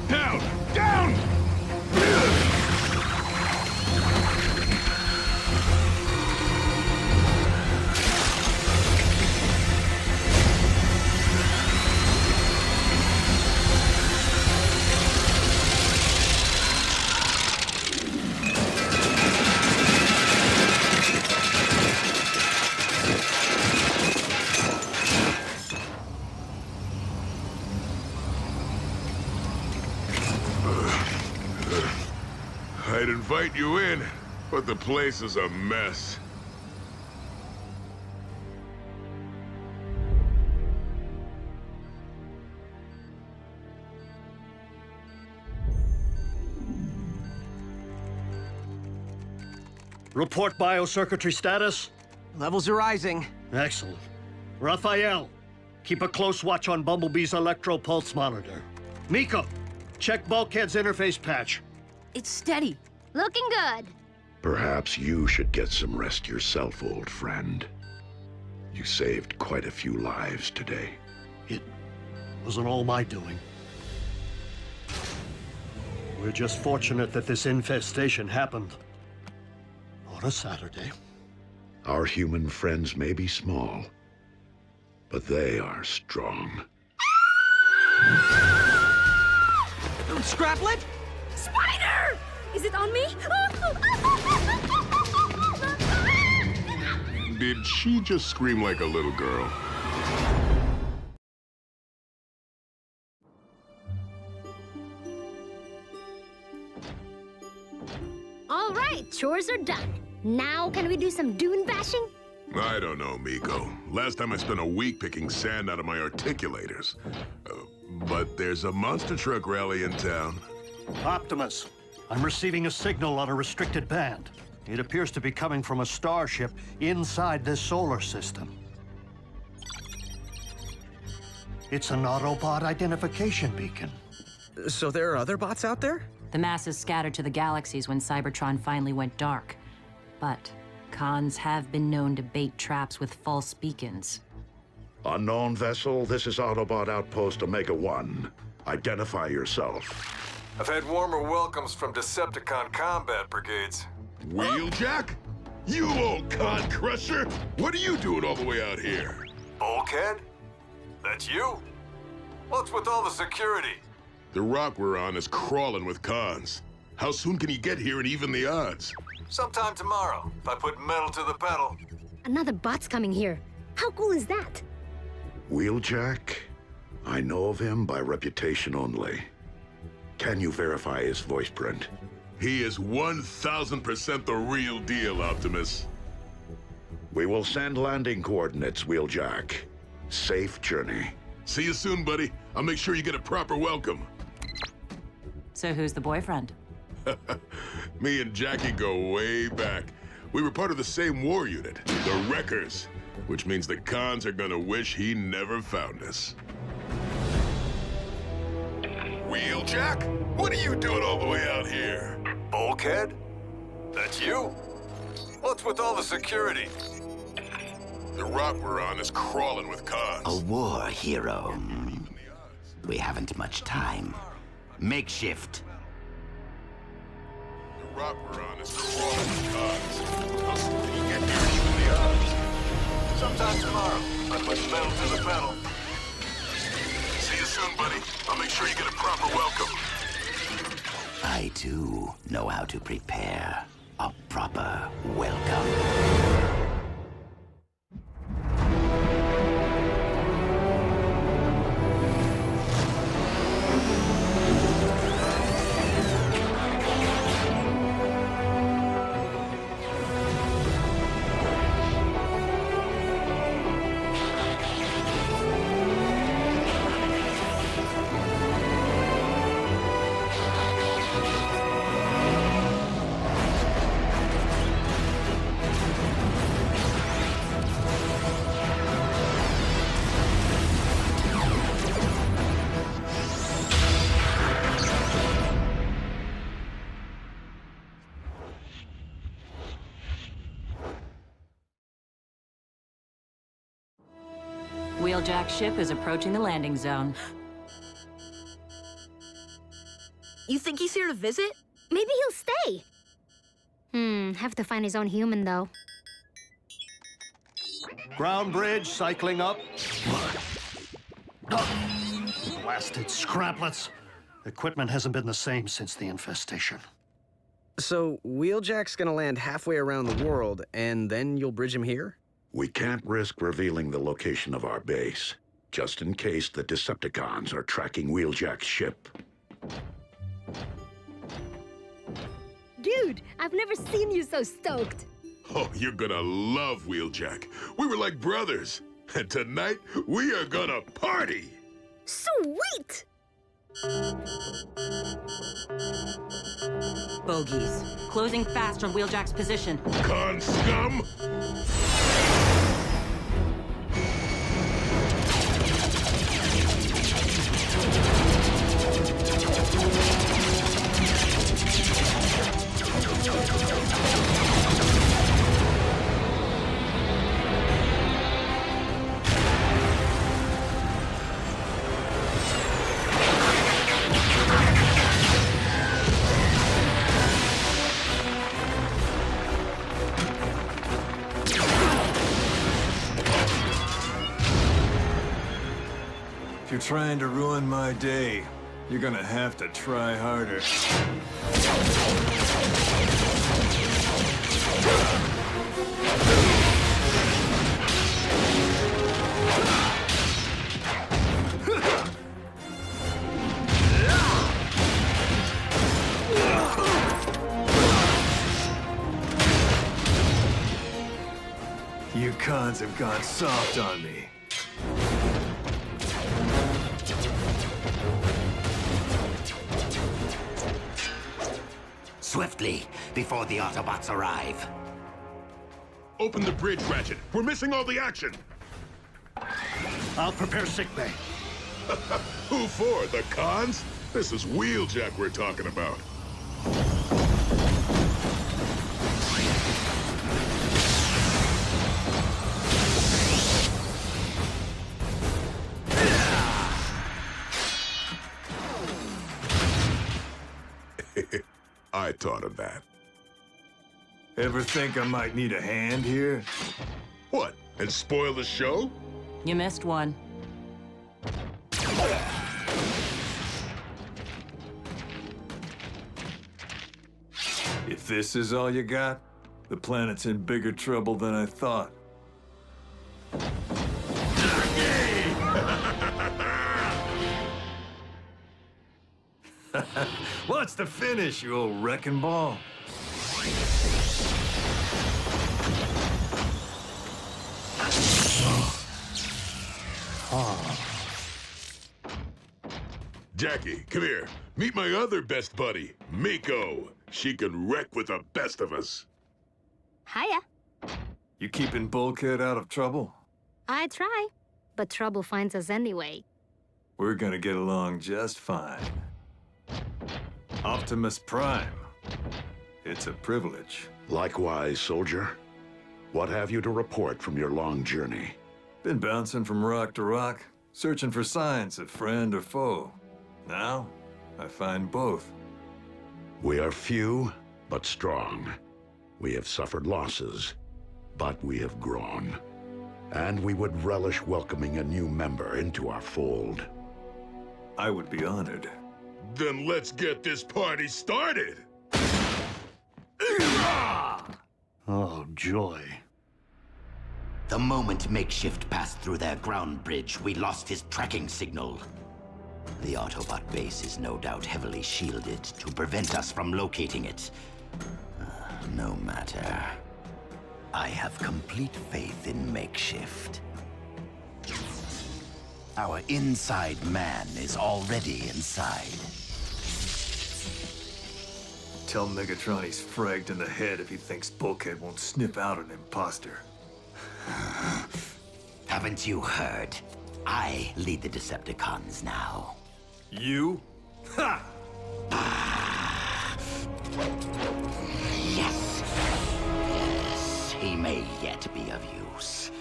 Speaker 12: Down! Down!
Speaker 9: I'd invite you in, but the place is a mess.
Speaker 3: Report biocircuitry status.
Speaker 7: Levels are rising.
Speaker 3: Excellent. Raphael, keep a close watch on Bumblebee's electro-pulse monitor. Miko, check Bulkhead's interface patch.
Speaker 5: It's steady.
Speaker 6: Looking good.
Speaker 4: Perhaps you should get some rest yourself, old friend. You saved quite a few lives today.
Speaker 3: It wasn't all my doing. We're just fortunate that this infestation happened on a Saturday.
Speaker 4: Our human friends may be small, but they are strong.
Speaker 7: Scraplet?
Speaker 5: Spider! Is it on me?
Speaker 9: Did she just scream like a little girl?
Speaker 6: All right, chores are done. Now can we do some dune bashing?
Speaker 9: I don't know, Miko. Last time I spent a week picking sand out of my articulators. But there's a monster truck rally in town.
Speaker 3: Optimus, I'm receiving a signal on a restricted band. It appears to be coming from a starship inside this solar system. It's an Autobot identification beacon.
Speaker 7: So there are other bots out there?
Speaker 8: The masses scattered to the galaxies when Cybertron finally went dark. But cons have been known to bait traps with false beacons.
Speaker 4: Unknown vessel, this is Autobot Outpost Omega-1. Identify yourself.
Speaker 14: I've had warmer welcomes from Decepticon combat brigades.
Speaker 9: Wheeljack? You old con crusher! What are you doing all the way out here?
Speaker 14: Bulkhead? That's you? What's with all the security?
Speaker 9: The rock we're on is crawling with cons. How soon can you get here and even the odds?
Speaker 14: Sometime tomorrow, if I put metal to the pedal.
Speaker 6: Another bot's coming here. How cool is that?
Speaker 4: Wheeljack? I know of him by reputation only. Can you verify his voice print?
Speaker 9: He is 1,000% the real deal, Optimus.
Speaker 4: We will send landing coordinates, Wheeljack. Safe journey.
Speaker 9: See you soon, buddy. I'll make sure you get a proper welcome.
Speaker 8: So who's the boyfriend?
Speaker 9: Me and Jackie go way back. We were part of the same war unit, the Wreckers, which means the cons are gonna wish he never found us. Wheeljack? What are you doing all the way out here?
Speaker 14: Bulkhead? That's you? What's with all the security?
Speaker 9: The rock we're on is crawling with cons.
Speaker 1: A war hero. We haven't much time. Makeshift.
Speaker 9: The rock we're on is crawling with cons. How soon can you get here and even the odds?
Speaker 14: Sometime tomorrow, I put metal to the pedal.
Speaker 9: See you soon, buddy. I'll make sure you get a proper welcome.
Speaker 1: I, too, know how to prepare a proper welcome.
Speaker 8: Wheeljack's ship is approaching the landing zone.
Speaker 5: You think he's here to visit?
Speaker 6: Maybe he'll stay. Have to find his own human, though.
Speaker 3: Ground bridge cycling up. Blasted scraplets. Equipment hasn't been the same since the infestation.
Speaker 7: So, Wheeljack's gonna land halfway around the world, and then you'll bridge him here?
Speaker 4: We can't risk revealing the location of our base, just in case the Decepticons are tracking Wheeljack's ship.
Speaker 6: Dude, I've never seen you so stoked.
Speaker 9: Oh, you're gonna love Wheeljack. We were like brothers. And tonight, we are gonna party!
Speaker 6: Sweet!
Speaker 8: Bogies. Closing fast on Wheeljack's position.
Speaker 9: Con scum!
Speaker 14: If you're trying to ruin my day, you're gonna have to try harder. You cons have gone soft on me.
Speaker 1: Swiftly, before the Autobots arrive.
Speaker 9: Open the bridge, Ratchet. We're missing all the action.
Speaker 3: I'll prepare sickbay.
Speaker 9: Who for? The cons? This is Wheeljack we're talking about. I thought of that.
Speaker 14: Ever think I might need a hand here?
Speaker 9: What? And spoil the show?
Speaker 8: You missed one.
Speaker 14: If this is all you got, the planet's in bigger trouble than I thought. What's the finish, you old wrecking ball?
Speaker 9: Jackie, come here. Meet my other best buddy, Miko. She can wreck with the best of us.
Speaker 6: Hiya.
Speaker 14: You keeping Bulkhead out of trouble?
Speaker 6: I try, but trouble finds us anyway.
Speaker 14: We're gonna get along just fine. Optimus Prime. It's a privilege.
Speaker 4: Likewise, soldier. What have you to report from your long journey?
Speaker 14: Been bouncing from rock to rock, searching for signs of friend or foe. Now, I find both.
Speaker 4: We are few, but strong. We have suffered losses, but we have grown. And we would relish welcoming a new member into our fold.
Speaker 14: I would be honored.
Speaker 9: Then let's get this party started!
Speaker 3: Oh, joy.
Speaker 1: The moment Makeshift passed through their ground bridge, we lost his tracking signal. The Autobot base is no doubt heavily shielded to prevent us from locating it. No matter. I have complete faith in Makeshift. Our inside man is already inside.
Speaker 14: Tell Megatron he's fragged in the head if he thinks Bulkhead won't sniff out an imposter.
Speaker 1: Haven't you heard? I lead the Decepticons now.
Speaker 14: You? Ha!
Speaker 1: Yes. Yes, he may yet be of use.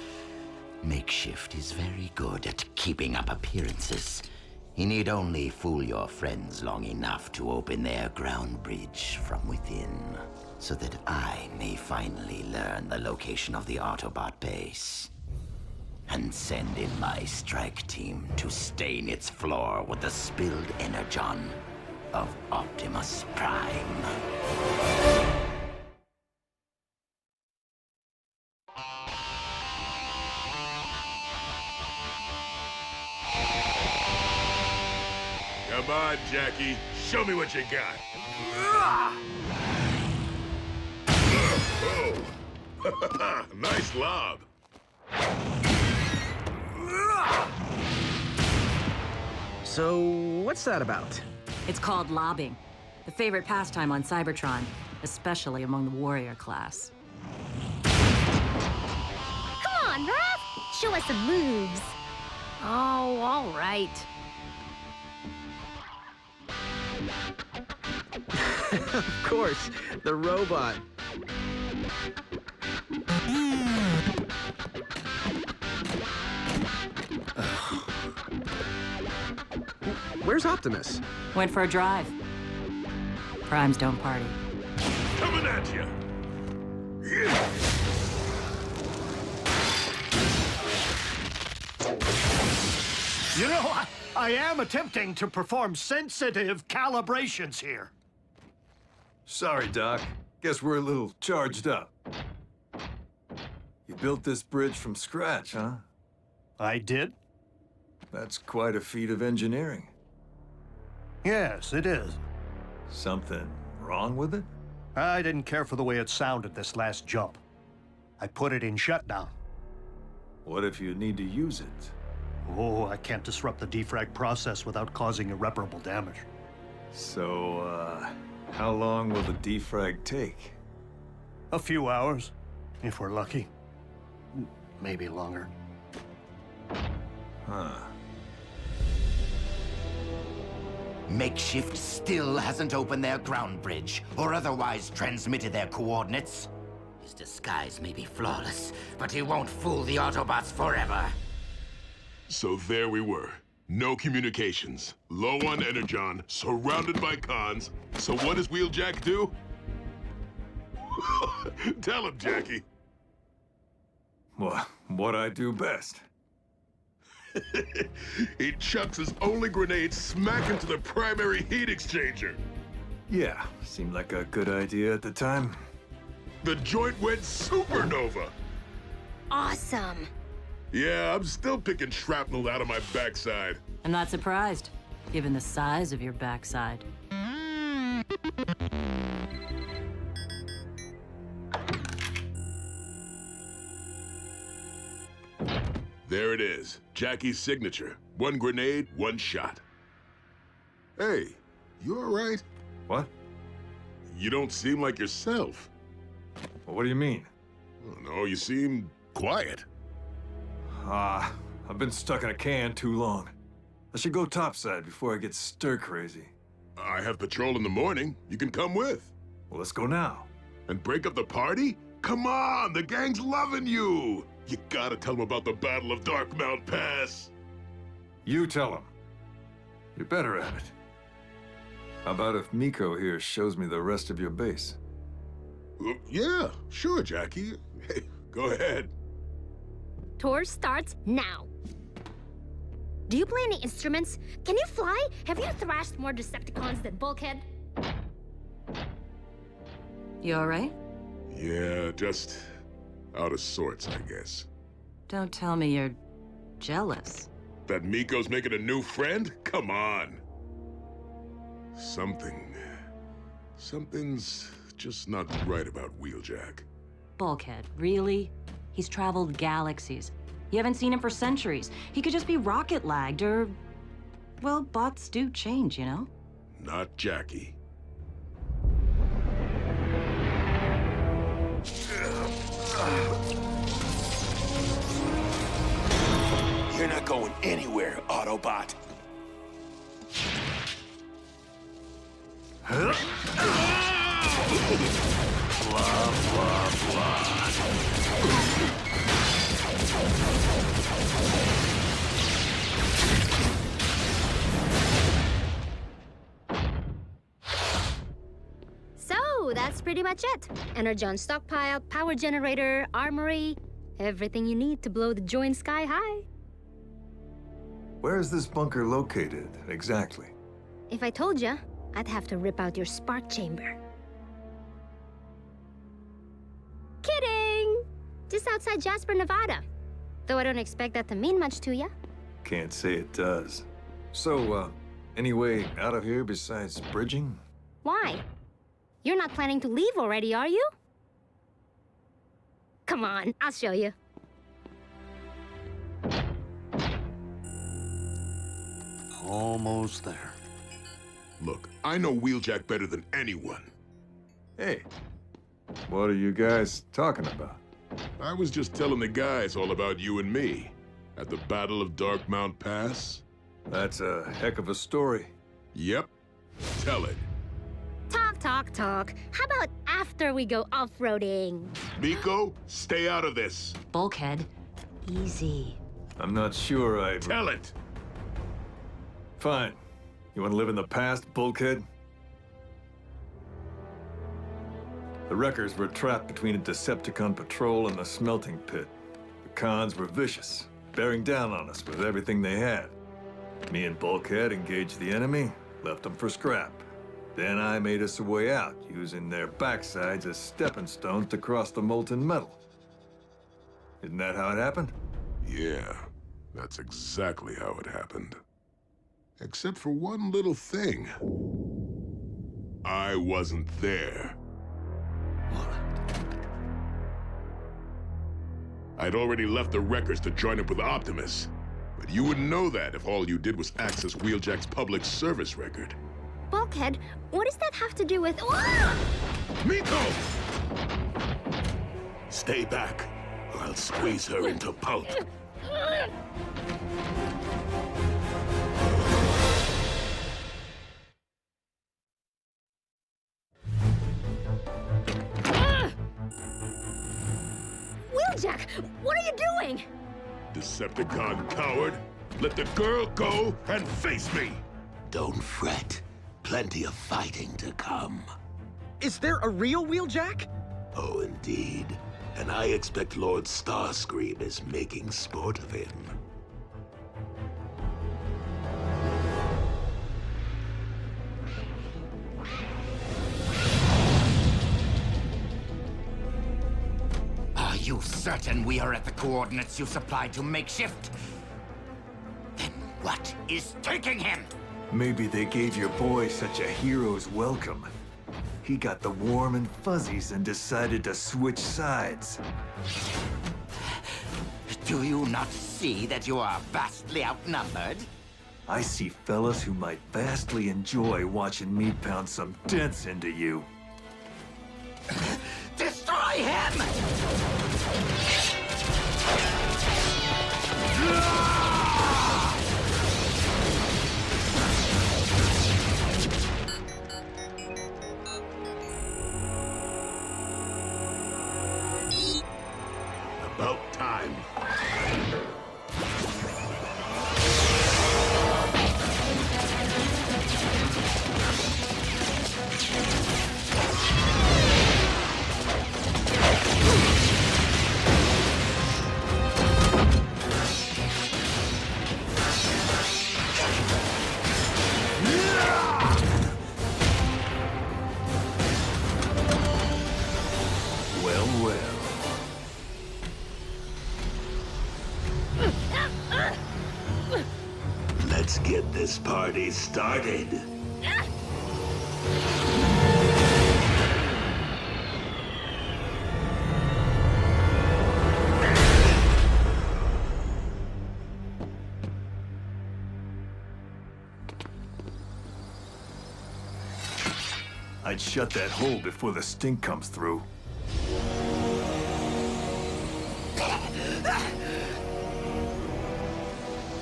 Speaker 1: Makeshift is very good at keeping up appearances. He need only fool your friends long enough to open their ground bridge from within, so that I may finally learn the location of the Autobot base. And send in my strike team to stain its floor with the spilled energon of Optimus Prime.
Speaker 9: Come on, Jackie. Show me what you got. Oh. Nice lob.
Speaker 7: So, what's that about?
Speaker 8: It's called lobbing. The favorite pastime on Cybertron, especially among the warrior class.
Speaker 6: Come on, Raph! Show us some moves.
Speaker 5: Oh, all right.
Speaker 7: Of course, the robot. Where's Optimus?
Speaker 8: Went for a drive. Primes don't party.
Speaker 9: Coming at you.
Speaker 3: You know, I am attempting to perform sensitive calibrations here.
Speaker 14: Sorry, Doc. Guess we're a little charged up. You built this bridge from scratch, huh?
Speaker 3: I did?
Speaker 14: That's quite a feat of engineering.
Speaker 3: Yes, it is.
Speaker 14: Something wrong with it?
Speaker 3: I didn't care for the way it sounded this last jump. I put it in shutdown.
Speaker 14: What if you need to use it?
Speaker 3: Oh, I can't disrupt the defrag process without causing irreparable damage.
Speaker 14: So, how long will the defrag take?
Speaker 3: A few hours, if we're lucky. Maybe longer.
Speaker 14: Huh.
Speaker 1: Makeshift still hasn't opened their ground bridge, or otherwise transmitted their coordinates. His disguise may be flawless, but he won't fool the Autobots forever.
Speaker 9: So there we were. No communications. Low on energon, surrounded by cons. So what does Wheeljack do? Tell him, Jackie.
Speaker 14: What I do best.
Speaker 9: He chucks his only grenade smack into the primary heat exchanger.
Speaker 14: Yeah, seemed like a good idea at the time.
Speaker 9: The joint went supernova.
Speaker 6: Awesome.
Speaker 9: Yeah, I'm still picking shrapnel out of my backside.
Speaker 8: I'm not surprised, given the size of your backside.
Speaker 9: There it is. Jackie's signature. One grenade, one shot. Hey, you all right?
Speaker 14: What?
Speaker 9: You don't seem like yourself.
Speaker 14: Well, what do you mean?
Speaker 9: I don't know, you seem quiet.
Speaker 14: I've been stuck in a can too long. I should go topside before I get stir-crazy.
Speaker 9: I have patrol in the morning. You can come with.
Speaker 14: Well, let's go now.
Speaker 9: And break up the party? Come on, the gang's loving you. You gotta tell them about the Battle of Darkmount Pass.
Speaker 14: You tell them. You're better at it. How about if Miko here shows me the rest of your base?
Speaker 9: Yeah, sure, Jackie. Hey, go ahead.
Speaker 6: Tour starts now. Do you play any instruments? Can you fly? Have you thrashed more Decepticons than Bulkhead?
Speaker 8: You all right?
Speaker 9: Yeah, just out of sorts, I guess.
Speaker 8: Don't tell me you're jealous.
Speaker 9: That Miko's making a new friend? Come on. Something's just not right about Wheeljack.
Speaker 8: Bulkhead, really? He's traveled galaxies. You haven't seen him for centuries. He could just be rocket lagged or... well, bots do change, you know?
Speaker 9: Not Jackie.
Speaker 15: You're not going anywhere, Autobot.
Speaker 3: Blah, blah, blah.
Speaker 6: So, that's pretty much it. Energy on stockpile, power generator, armory, everything you need to blow the joint sky high.
Speaker 14: Where is this bunker located, exactly?
Speaker 6: If I told you, I'd have to rip out your spark chamber. Kidding! Just outside Jasper, Nevada. Though I don't expect that to mean much to you.
Speaker 14: Can't say it does. So, any way out of here besides bridging?
Speaker 6: Why? You're not planning to leave already, are you? Come on, I'll show you.
Speaker 3: Almost there.
Speaker 9: Look, I know Wheeljack better than anyone.
Speaker 14: Hey, what are you guys talking about?
Speaker 9: I was just telling the guys all about you and me. At the Battle of Darkmount Pass.
Speaker 14: That's a heck of a story.
Speaker 9: Yep. Tell it.
Speaker 6: Talk. How about after we go off-roading?
Speaker 9: Miko, stay out of this.
Speaker 8: Bulkhead, easy.
Speaker 14: I'm not sure I...
Speaker 9: Tell it!
Speaker 14: Fine. You want to live in the past, Bulkhead? The Wreckers were trapped between a Decepticon patrol and the smelting pit. The cons were vicious, bearing down on us with everything they had. Me and Bulkhead engaged the enemy, left them for scrap. Then I made us a way out, using their backsides as stepping stones to cross the molten metal. Isn't that how it happened?
Speaker 9: Yeah, that's exactly how it happened. Except for one little thing. I wasn't there. I'd already left the Wreckers to join up with Optimus. But you wouldn't know that if all you did was access Wheeljack's public service record.
Speaker 6: Bulkhead, what does that have to do with...
Speaker 9: Miko!
Speaker 15: Stay back, or I'll squeeze her into pulp.
Speaker 6: Wheeljack, what are you doing?
Speaker 9: Decepticon coward! Let the girl go and face me!
Speaker 15: Don't fret. Plenty of fighting to come.
Speaker 7: Is there a real Wheeljack?
Speaker 15: Oh, indeed. And I expect Lord Starscream is making sport of him.
Speaker 1: Are you certain we are at the coordinates you supplied to Makeshift? Then what is taking him?
Speaker 14: Maybe they gave your boy such a hero's welcome. He got the warm and fuzzies and decided to switch sides.
Speaker 1: Do you not see that you are vastly outnumbered?
Speaker 14: I see fellas who might vastly enjoy watching me pound some dents into you.
Speaker 1: Destroy him!
Speaker 15: About time. Let's get this party started.
Speaker 14: I'd shut that hole before the stink comes through.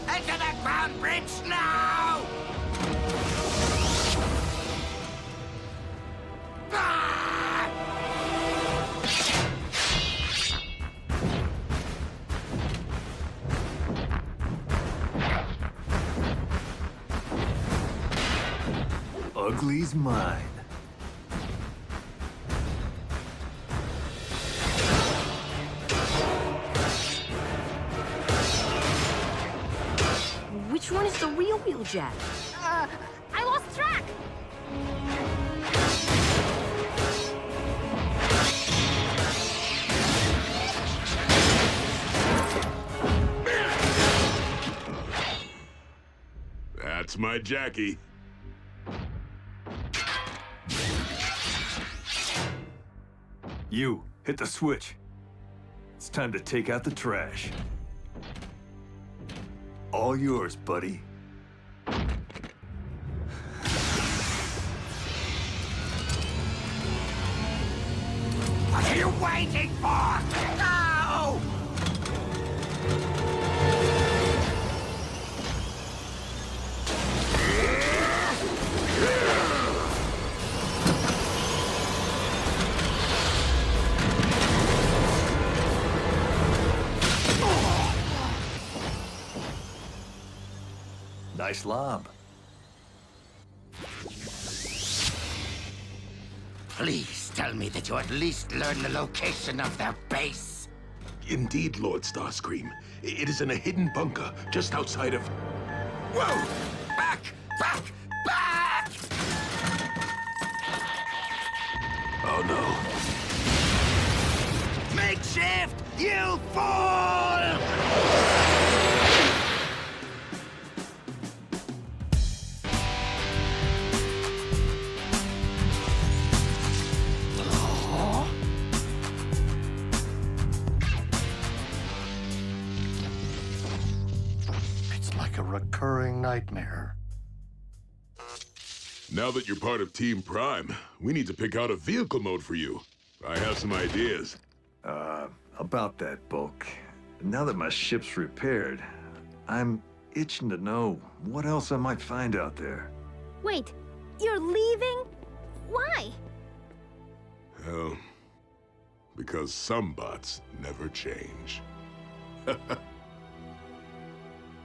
Speaker 1: Enter the ground bridge now!
Speaker 14: Ugly's mine.
Speaker 5: Which one is the real Wheeljack?
Speaker 6: I lost track!
Speaker 9: That's my Jackie.
Speaker 14: You, hit the switch. It's time to take out the trash. All yours, buddy.
Speaker 1: What are you waiting for? Go!
Speaker 14: Nice lob.
Speaker 1: Please tell me that you at least learned the location of their base.
Speaker 15: Indeed, Lord Starscream. It is in a hidden bunker just outside of...
Speaker 1: Whoa! Back! Back! Back!
Speaker 15: Oh, no.
Speaker 1: Makeshift! You fool!
Speaker 3: It's like a recurring nightmare.
Speaker 9: Now that you're part of Team Prime, we need to pick out a vehicle mode for you. I have some ideas.
Speaker 14: About that, Bulk. Now that my ship's repaired, I'm itching to know what else I might find out there.
Speaker 6: Wait, you're leaving? Why?
Speaker 9: Well, because some bots never change.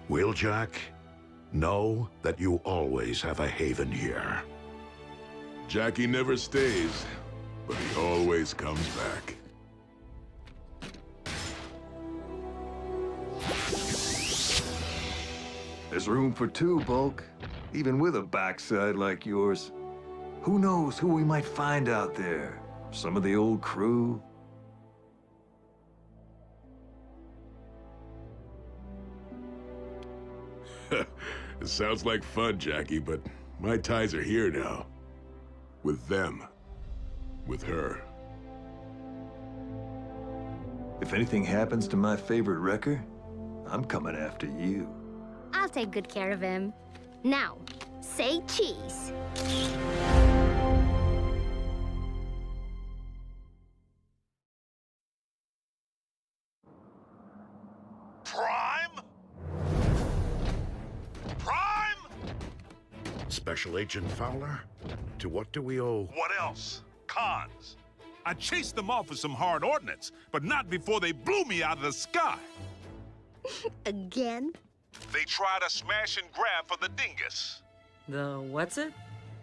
Speaker 4: Wheeljack, know that you always have a haven here.
Speaker 9: Jackie never stays, but he always comes back.
Speaker 14: There's room for two, Bulk. Even with a backside like yours. Who knows who we might find out there? Some of the old crew?
Speaker 9: It sounds like fun, Jackie, but my ties are here now. With them. With her.
Speaker 14: If anything happens to my favorite wrecker, I'm coming after you.
Speaker 6: I'll take good care of him. Now, say cheese.
Speaker 10: Prime? Prime?
Speaker 4: Special Agent Fowler? To what do we owe?
Speaker 10: What else? Cons. I chased them off with some hard ordnance, but not before they blew me out of the sky.
Speaker 6: Again?
Speaker 10: They tried a smash and grab for the dingus.
Speaker 16: The what's it?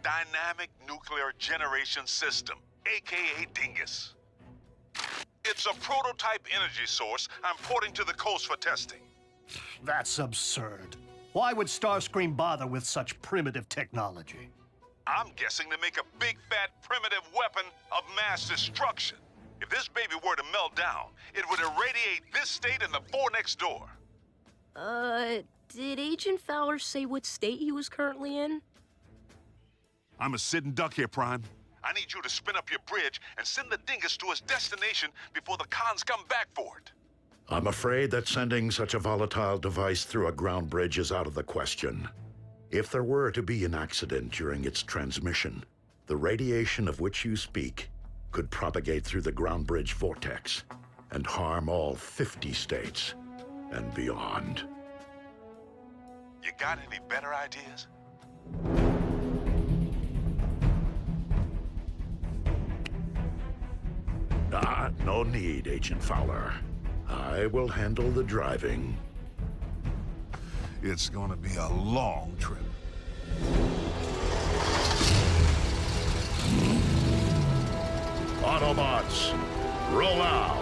Speaker 10: Dynamic Nuclear Generation System, aka Dingus. It's a prototype energy source I'm porting to the coast for testing.
Speaker 3: That's absurd. Why would Starscream bother with such primitive technology?
Speaker 10: I'm guessing to make a big, fat, primitive weapon of mass destruction. If this baby were to melt down, it would irradiate this state and the four next door.
Speaker 5: Did Agent Fowler say what state he was currently in?
Speaker 10: I'm a sitting duck here, Prime. I need you to spin up your bridge and send the dingus to his destination before the cons come back for it.
Speaker 4: I'm afraid that sending such a volatile device through a ground bridge is out of the question. If there were to be an accident during its transmission, the radiation of which you speak could propagate through the ground bridge vortex and harm all 50 states and beyond.
Speaker 10: You got any better ideas?
Speaker 4: No need, Agent Fowler. I will handle the driving.
Speaker 10: It's gonna be a long trip.
Speaker 4: Autobots, roll out!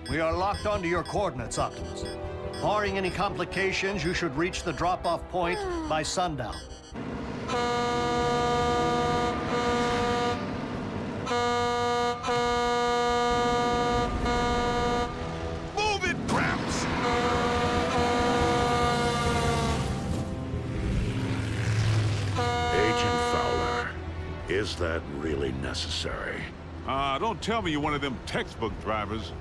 Speaker 3: We are locked onto your coordinates, Optimus. Barring any complications, you should reach the drop-off point by sundown.
Speaker 12: Move it, Gramps!
Speaker 4: Agent Fowler, is that really necessary?
Speaker 12: Don't tell me you're one of them textbook drivers.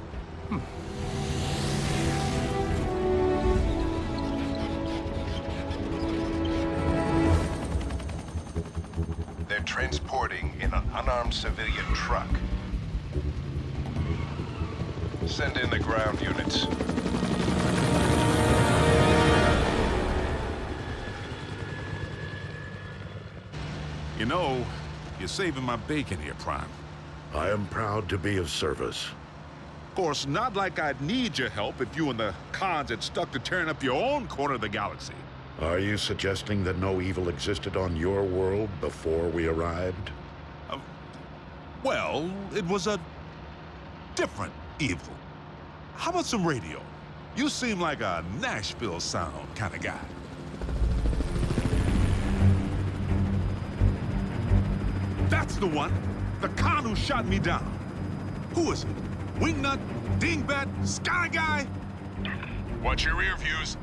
Speaker 11: They're transporting in an unarmed civilian truck. Send in the ground units.
Speaker 12: You know, you're saving my bacon here, Prime.
Speaker 4: I am proud to be of service.
Speaker 12: Of course, not like I'd need your help if you and the cons had stuck to tearing up your own corner of the galaxy.
Speaker 4: Are you suggesting that no evil existed on your world before we arrived?
Speaker 12: Well, it was a different evil. How about some radio? You seem like a Nashville sound kind of guy. That's the one! The con who shot me down. Who is it? Wingnut? Dingbat? Sky Guy?
Speaker 11: Watch your rear views.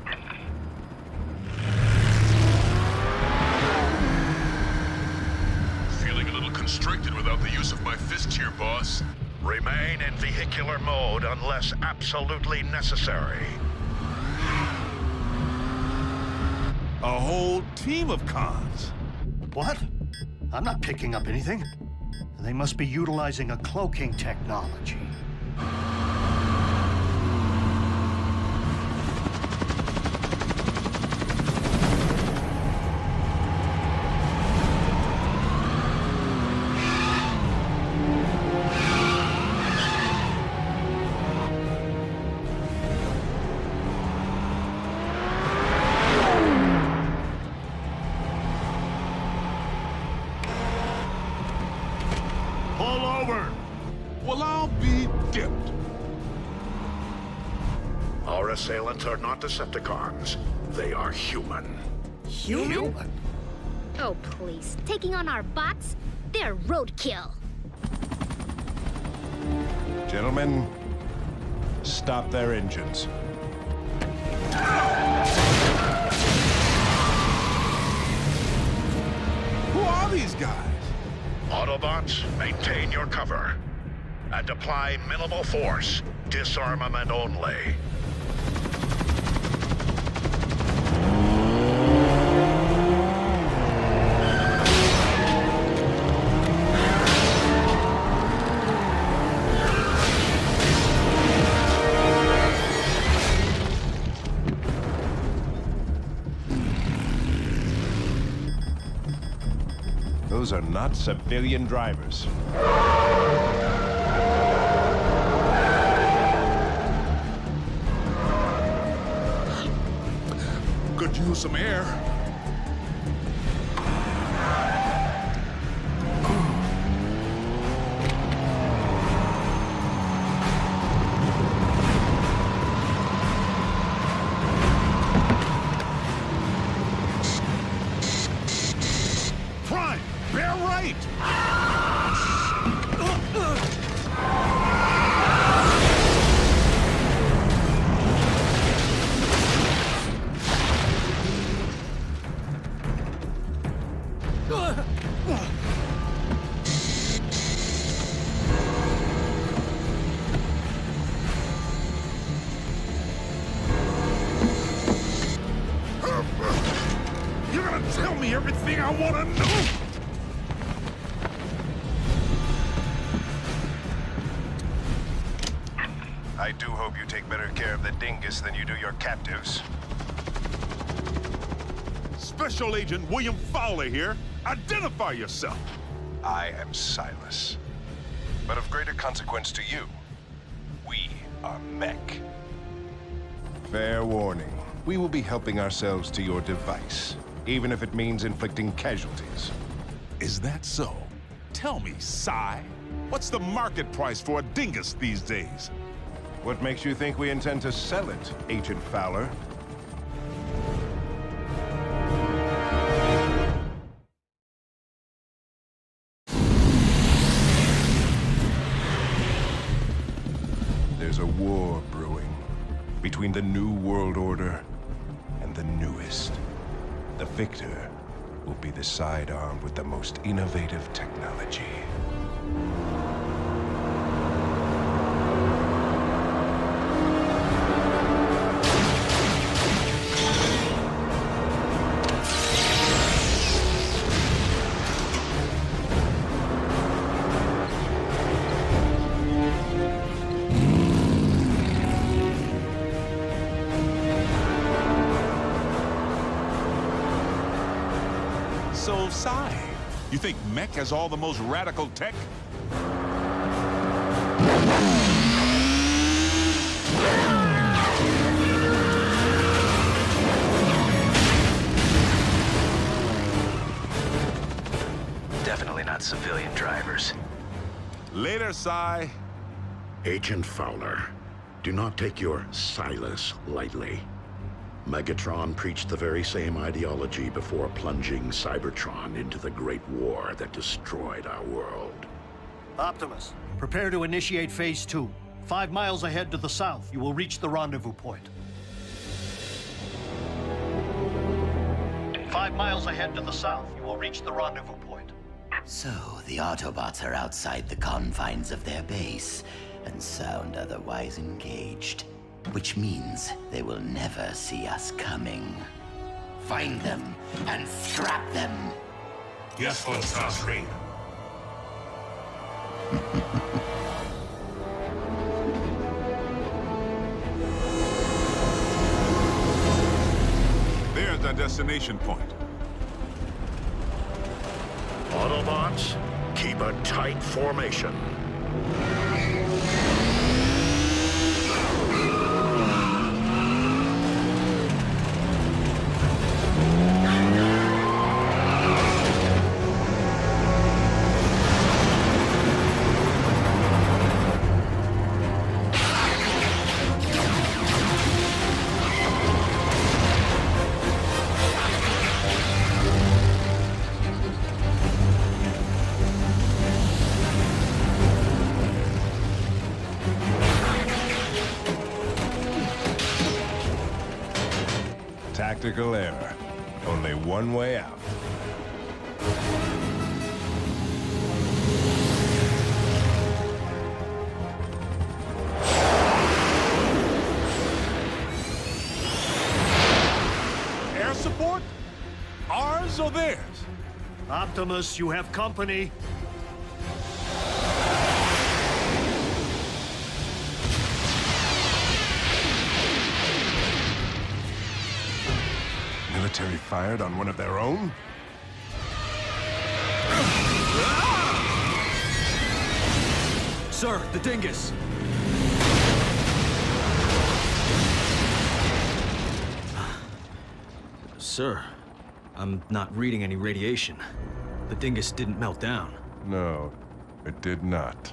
Speaker 11: Feeling a little constricted without the use of my fists here, boss.
Speaker 4: Remain in vehicular mode unless absolutely necessary.
Speaker 12: A whole team of cons.
Speaker 3: What? I'm not picking up anything. They must be utilizing a cloaking technology. Pull over!
Speaker 12: Well, I'll be dipped.
Speaker 4: Our assailants are not Decepticons. They are human.
Speaker 3: Human?
Speaker 6: Oh, please. Taking on our bots? They're roadkill.
Speaker 11: Gentlemen, stop their engines.
Speaker 12: Who are these guys?
Speaker 4: Autobots, maintain your cover. And apply minimal force. Disarmament only.
Speaker 11: Those are not civilian drivers.
Speaker 12: Could use some air. Prime, bear right! You're gonna tell me everything I want to know?
Speaker 16: I do hope you take better care of the dingus than you do your captives.
Speaker 12: Special Agent William Fowler here. Identify yourself.
Speaker 16: I am Silas. But of greater consequence to you, we are Mech. Fair warning. We will be helping ourselves to your device, even if it means inflicting casualties.
Speaker 12: Is that so? Tell me, Psy, what's the market price for a dingus these days?
Speaker 16: What makes you think we intend to sell it, Agent Fowler? There's a war brewing between the New World Order and the newest. The victor will be the sidearm with the most innovative technology.
Speaker 12: So, Psy, you think Mech has all the most radical tech?
Speaker 17: Definitely not civilian drivers.
Speaker 12: Later, Psy.
Speaker 4: Agent Fowler, do not take your Silas lightly. Megatron preached the very same ideology before plunging Cybertron into the Great War that destroyed our world.
Speaker 3: Optimus, prepare to initiate Phase 2. 5 miles ahead to the south, you will reach the rendezvous point. 5 miles ahead to the south, you will reach the rendezvous point.
Speaker 1: So, the Autobots are outside the confines of their base and sound otherwise engaged. Which means they will never see us coming. Find them and scrap them!
Speaker 10: Yes, Lord Starscream.
Speaker 12: There's our destination point.
Speaker 4: Autobots, keep a tight formation.
Speaker 16: Tactical error. Only one way out.
Speaker 12: Air support? Ours or theirs?
Speaker 3: Optimus, you have company.
Speaker 16: Military fired on one of their own?
Speaker 18: Sir, the dingus! Sir, I'm not reading any radiation. The dingus didn't melt down.
Speaker 16: No, it did not.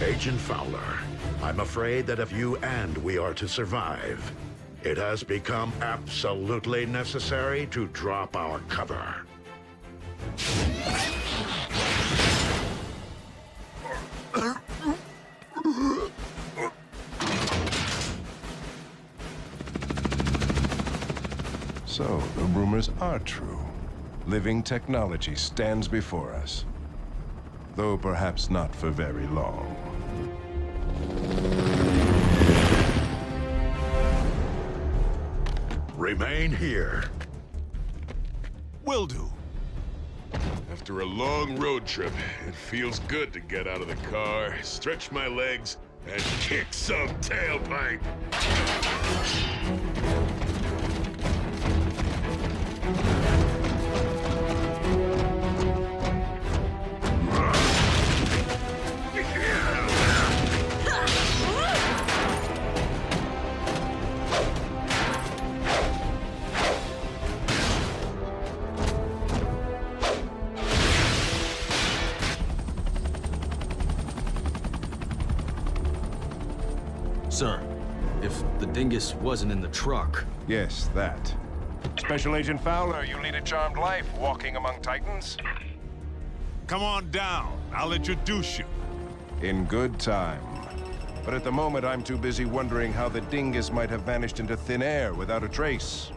Speaker 4: Agent Fowler, I'm afraid that if you and we are to survive, it has become absolutely necessary to drop our cover.
Speaker 16: So, the rumors are true. Living technology stands before us. Though perhaps not for very long.
Speaker 4: Remain here.
Speaker 12: Will do.
Speaker 9: After a long road trip, it feels good to get out of the car, stretch my legs, and kick some tailpipe.
Speaker 18: Sir, if the dingus wasn't in the truck...
Speaker 16: Yes, that. Special Agent Fowler, you lead a charmed life walking among Titans?
Speaker 12: Come on down. I'll introduce you.
Speaker 16: In good time. But at the moment, I'm too busy wondering how the dingus might have vanished into thin air without a trace.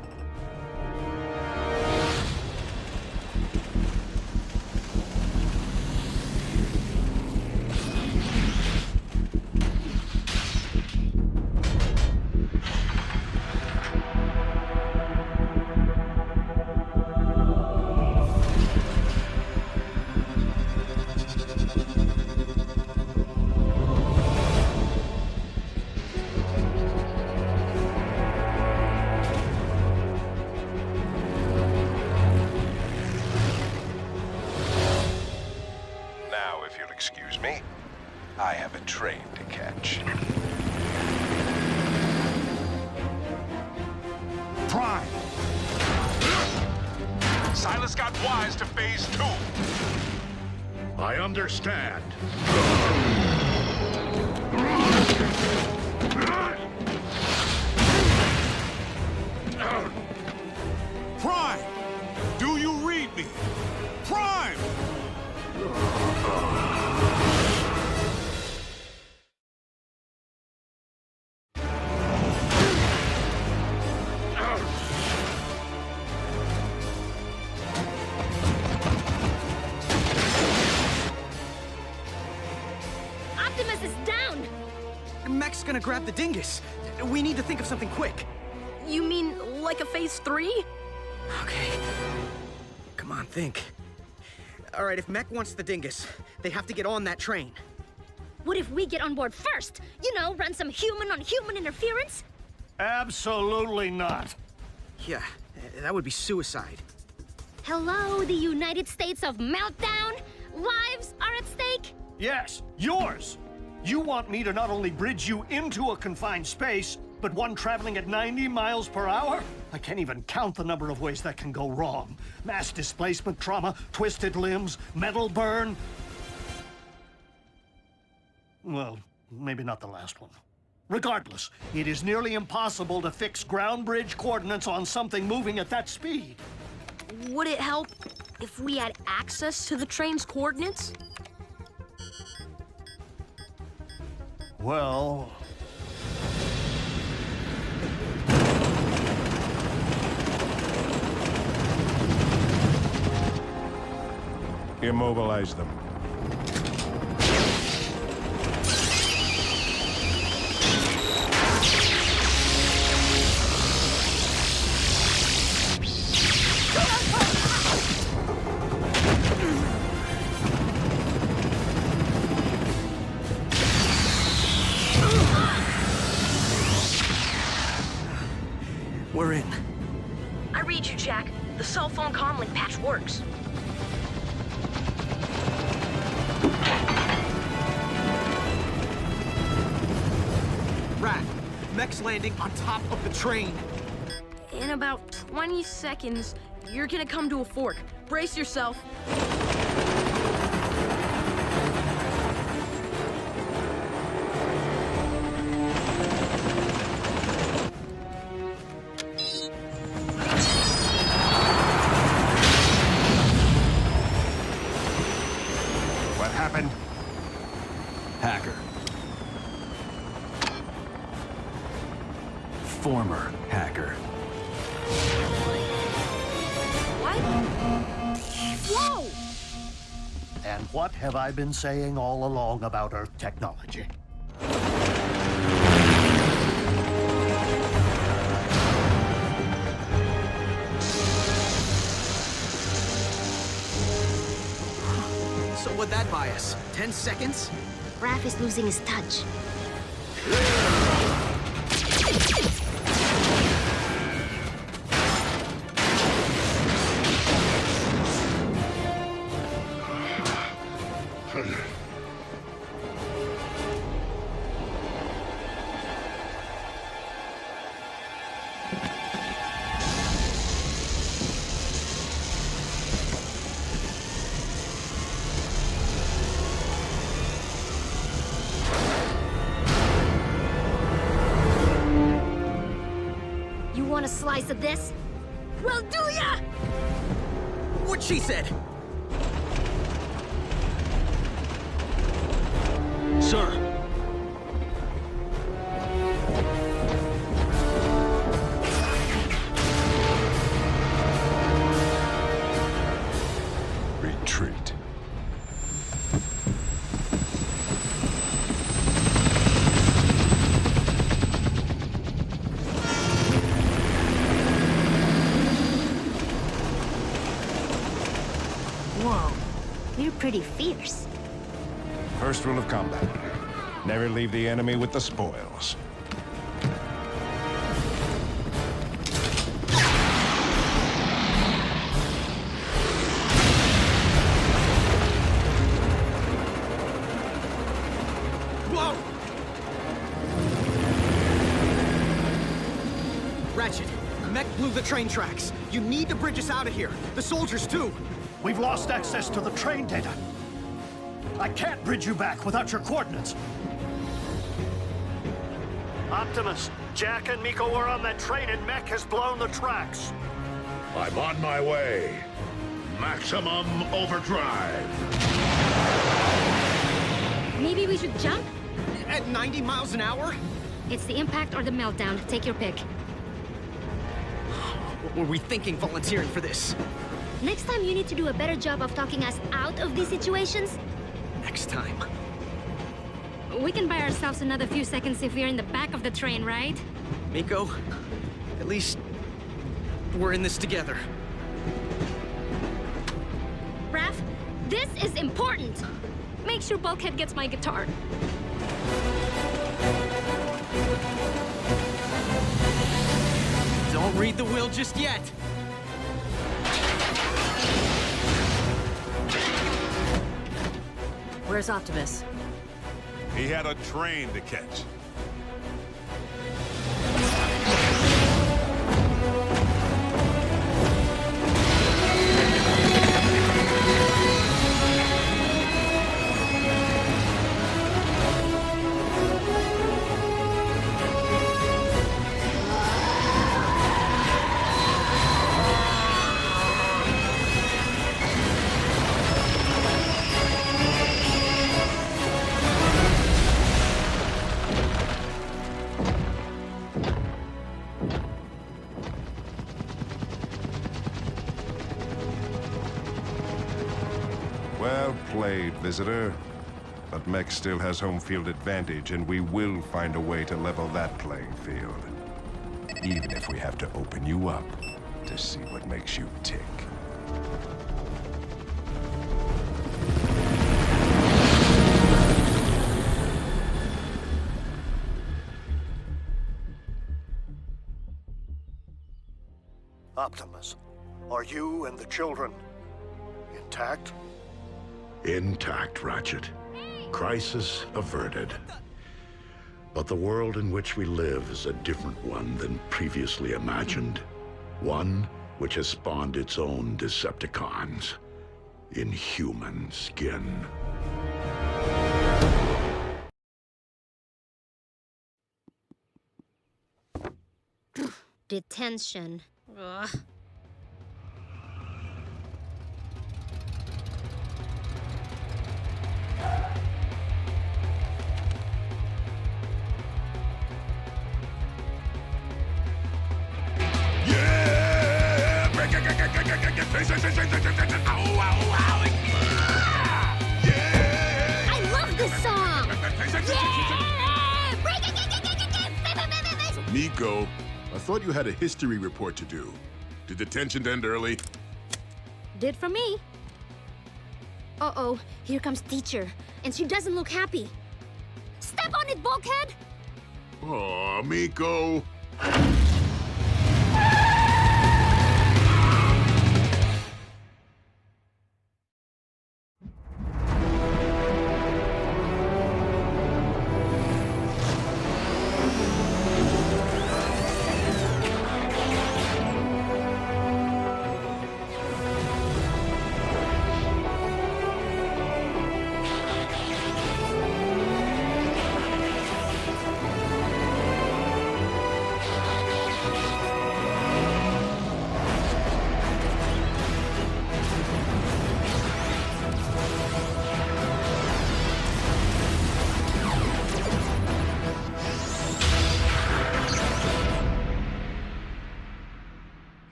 Speaker 16: Excuse me. I have a train to catch.
Speaker 12: Prime! Silas got wise to phase 2.
Speaker 4: I understand.
Speaker 12: Prime! Do you read me? Prime!
Speaker 6: Optimus is down!
Speaker 7: Mech's gonna grab the dingus. We need to think of something quick.
Speaker 5: You mean like a phase 3?
Speaker 7: Okay. Come on, think. All right, if Mech wants the dingus, they have to get on that train.
Speaker 6: What if we get on board first? You know, run some human-on-human interference?
Speaker 3: Absolutely not.
Speaker 7: Yeah, that would be suicide.
Speaker 6: Hello, the United States of Meltdown? Lives are at stake?
Speaker 3: Yes, yours. You want me to not only bridge you into a confined space, but one traveling at 90 miles per hour? I can't even count the number of ways that can go wrong. Mass displacement trauma, twisted limbs, metal burn. Well, maybe not the last one. Regardless, it is nearly impossible to fix ground bridge coordinates on something moving at that speed.
Speaker 5: Would it help if we had access to the train's coordinates?
Speaker 3: Well...
Speaker 16: Immobilize them.
Speaker 7: We're in.
Speaker 5: I read you, Jack. The cell phone comlink patch works.
Speaker 7: Rat, Mech's landing on top of the train.
Speaker 5: In about 20 seconds, you're gonna come to a fork. Brace yourself.
Speaker 16: What happened?
Speaker 18: Hacker. Former hacker.
Speaker 6: right? Whoa!
Speaker 3: And what have I been saying all along about Earth technology?
Speaker 7: So what'd that buy us? 10 seconds?
Speaker 6: Raph is losing his touch. You want a slice of this? Well, do ya?
Speaker 7: What she said! Sir!
Speaker 16: Retreat.
Speaker 6: Whoa, you're pretty fierce.
Speaker 16: First rule of combat. Never leave the enemy with the spoils.
Speaker 7: Whoa! Ratchet, Mech blew the train tracks. You need to bridge us out of here. The soldiers, too.
Speaker 3: We've lost access to the train data. I can't bridge you back without your coordinates. Optimus, Jack and Miko were on that train and Mech has blown the tracks.
Speaker 4: I'm on my way. Maximum overdrive.
Speaker 6: Maybe we should jump?
Speaker 7: At 90 miles an hour?
Speaker 6: It's the impact or the meltdown. Take your pick.
Speaker 7: What were we thinking volunteering for this?
Speaker 6: Next time you need to do a better job of talking us out of these situations.
Speaker 7: Next time.
Speaker 6: We can buy ourselves another few seconds if we're in the back of the train, right?
Speaker 7: Miko, at least we're in this together.
Speaker 6: Raph, this is important. Make sure Bulkhead gets my guitar.
Speaker 7: Don't read the will just yet.
Speaker 8: Where's Optimus?
Speaker 12: He had a train to catch.
Speaker 16: Well played, visitor. But Mech still has home field advantage, and we will find a way to level that playing field. Even if we have to open you up to see what makes you tick.
Speaker 3: Optimus, are you and the children intact?
Speaker 4: Intact, Ratchet. Crisis averted. But the world in which we live is a different one than previously imagined. One which has spawned its own Decepticons in human skin.
Speaker 6: Detention. Ugh.
Speaker 10: Yeah!
Speaker 6: I love this song! Yeah! Break it!
Speaker 9: Nico, I thought you had a history report to do. Did detention end early?
Speaker 6: Did for me. Uh-oh, here comes teacher, and she doesn't look happy. Step on it, bulkhead!
Speaker 9: Aw, Miko.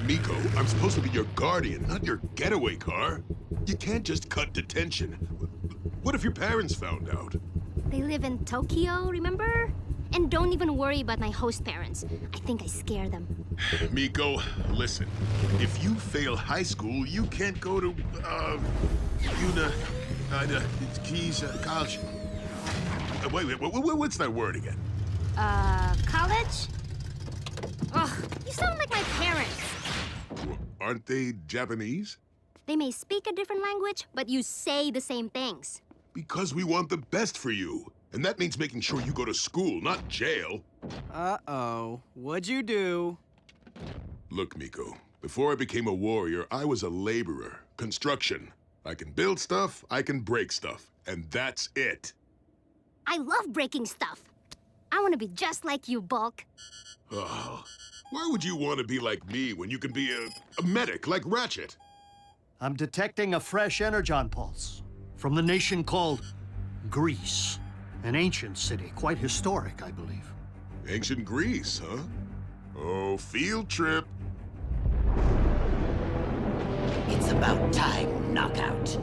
Speaker 9: Miko, I'm supposed to be your guardian, not your getaway car. You can't just cut detention. What if your parents found out?
Speaker 6: They live in Tokyo, remember? And don't even worry about my host parents. I think I scare them.
Speaker 9: Miko, listen. If you fail high school, you can't go to, college. Wait, what's that word again?
Speaker 6: College? Ugh, you sound like my parents.
Speaker 9: Aren't they Japanese?
Speaker 6: They may speak a different language, but you say the same things.
Speaker 9: Because we want the best for you. And that means making sure you go to school, not jail.
Speaker 7: Uh-oh. What'd you do?
Speaker 9: Look, Miko, before I became a warrior, I was a laborer. Construction. I can build stuff, I can break stuff. And that's it.
Speaker 6: I love breaking stuff. I want to be just like you, Bulk.
Speaker 9: Oh, why would you want to be like me when you can be a medic like Ratchet?
Speaker 3: I'm detecting a fresh energon pulse from the nation called Greece. An ancient city, quite historic, I believe.
Speaker 9: Ancient Greece, huh? Oh, field trip.
Speaker 1: It's about time, Knockout.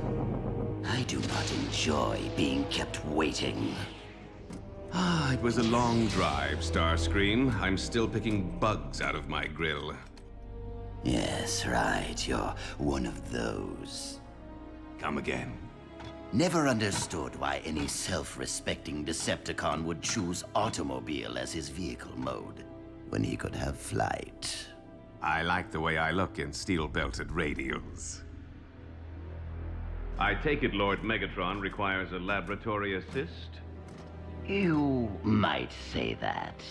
Speaker 1: I do not enjoy being kept waiting.
Speaker 19: Ah, it was a long drive, Starscream. I'm still picking bugs out of my grill.
Speaker 1: Yes, right. You're one of those.
Speaker 19: Come again.
Speaker 1: Never understood why any self-respecting Decepticon would choose automobile as his vehicle mode, when he could have flight.
Speaker 19: I like the way I look in steel-belted radials. I take it Lord Megatron requires a laboratory assist?
Speaker 1: You might say that.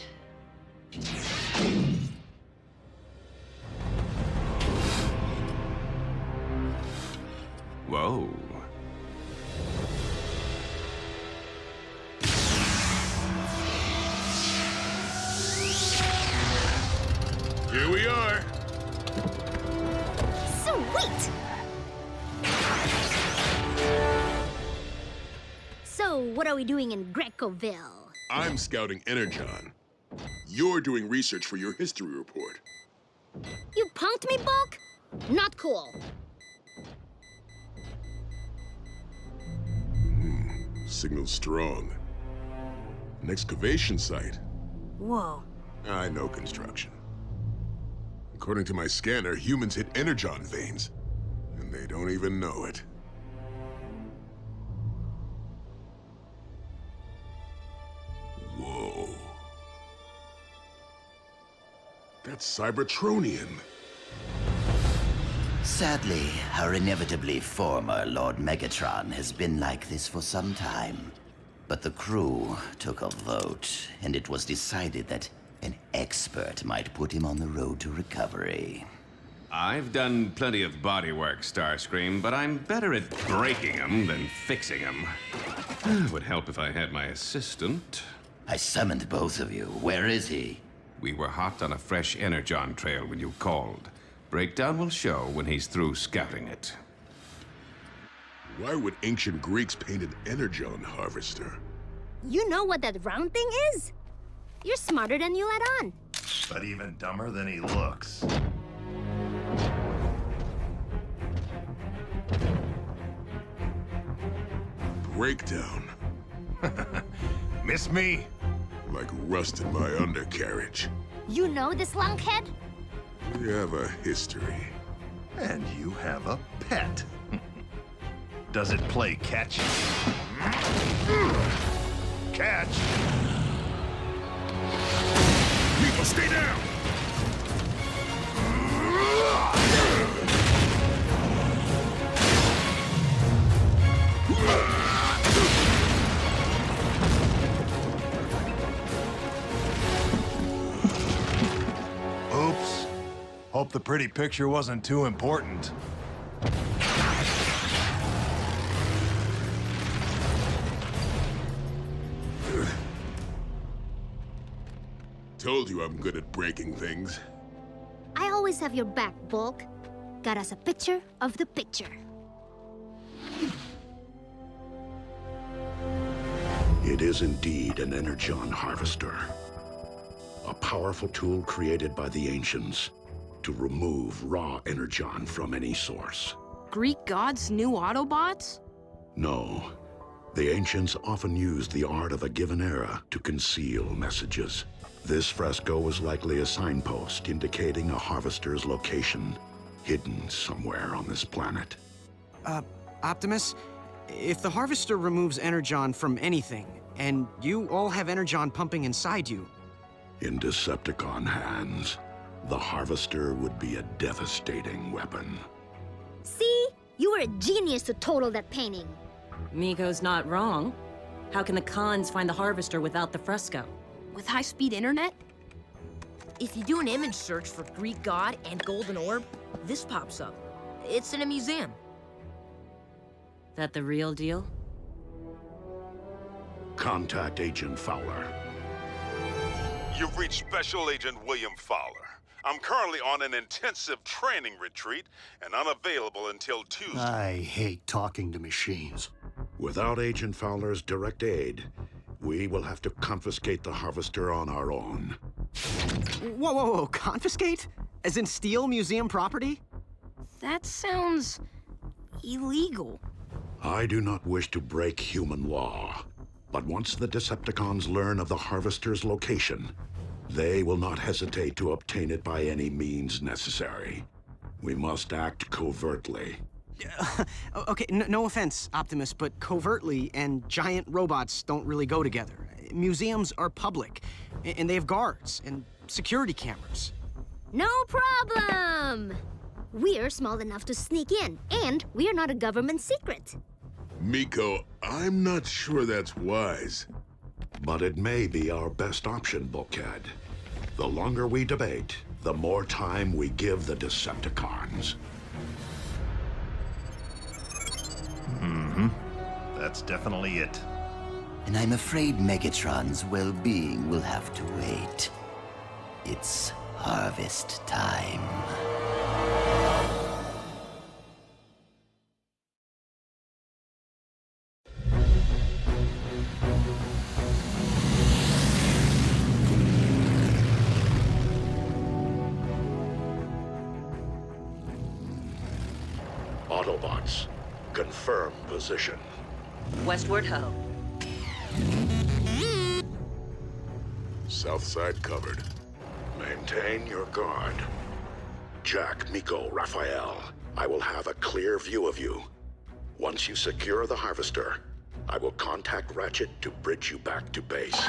Speaker 19: Whoa.
Speaker 9: Here we are.
Speaker 6: Sweet! So, what are we doing in Greckoville?
Speaker 9: I'm scouting Energon. You're doing research for your history report.
Speaker 6: You punked me, Bulk? Not cool.
Speaker 9: Signal strong. An excavation site.
Speaker 6: Whoa.
Speaker 9: I know construction. According to my scanner, humans hit Energon veins, and they don't even know it. Whoa. That's Cybertronian.
Speaker 1: Sadly, our inevitably former Lord Megatron has been like this for some time. But the crew took a vote, and it was decided that an expert might put him on the road to recovery.
Speaker 19: I've done plenty of bodywork, Starscream, but I'm better at breaking them than fixing them. Would help if I had my assistant.
Speaker 1: I summoned both of you. Where is he?
Speaker 19: We were hot on a fresh Energon trail when you called. Breakdown will show when he's through scouting it.
Speaker 9: Why would ancient Greeks paint an energon harvester?
Speaker 6: You know what that round thing is? You're smarter than you let on.
Speaker 12: But even dumber than he looks.
Speaker 9: Breakdown.
Speaker 12: Miss me?
Speaker 9: Like rust in my undercarriage.
Speaker 6: You know this lunkhead?
Speaker 9: We have a history.
Speaker 12: And you have a pet. Does it play catch? Catch!
Speaker 9: Nico, stay down!
Speaker 12: Oops. Hope the pretty picture wasn't too important.
Speaker 9: Told you I'm good at breaking things.
Speaker 6: I always have your back, Bulk. Got us a picture of the picture.
Speaker 4: It is indeed an energon harvester. A powerful tool created by the ancients to remove raw energon from any source.
Speaker 5: Greek gods knew Autobots?
Speaker 4: No. The ancients often used the art of a given era to conceal messages. This fresco was likely a signpost indicating a harvester's location, hidden somewhere on this planet.
Speaker 7: Optimus, if the harvester removes energon from anything, and you all have energon pumping inside you...
Speaker 4: In Decepticon hands, the harvester would be a devastating weapon.
Speaker 6: See? You were a genius to total that painting.
Speaker 8: Miko's not wrong. How can the cons find the harvester without the fresco?
Speaker 5: With high-speed internet? If you do an image search for Greek god and golden orb, this pops up. It's in a museum.
Speaker 8: That the real deal?
Speaker 4: Contact Agent Fowler.
Speaker 12: You've reached Special Agent William Fowler. I'm currently on an intensive training retreat and unavailable until Tuesday.
Speaker 3: I hate talking to machines.
Speaker 4: Without Agent Fowler's direct aid, we will have to confiscate the harvester on our own.
Speaker 7: Whoa, confiscate? As in steal museum property?
Speaker 5: That sounds... illegal.
Speaker 4: I do not wish to break human law, but once the Decepticons learn of the harvester's location, they will not hesitate to obtain it by any means necessary. We must act covertly.
Speaker 7: Okay, no offense, Optimus, but covertly and giant robots don't really go together. Museums are public, and they have guards and security cameras.
Speaker 6: No problem! We're small enough to sneak in, and we're not a government secret.
Speaker 9: Miko, I'm not sure that's wise.
Speaker 4: But it may be our best option, Bulkhead. The longer we debate, the more time we give the Decepticons.
Speaker 12: Mm-hmm. That's definitely it.
Speaker 1: And I'm afraid Megatron's well-being will have to wait. It's harvest time.
Speaker 4: Autobots, confirm position.
Speaker 8: Westward ho.
Speaker 9: South side covered.
Speaker 4: Maintain your guard. Jack, Miko, Raphael, I will have a clear view of you. Once you secure the harvester, I will contact Ratchet to bridge you back to base.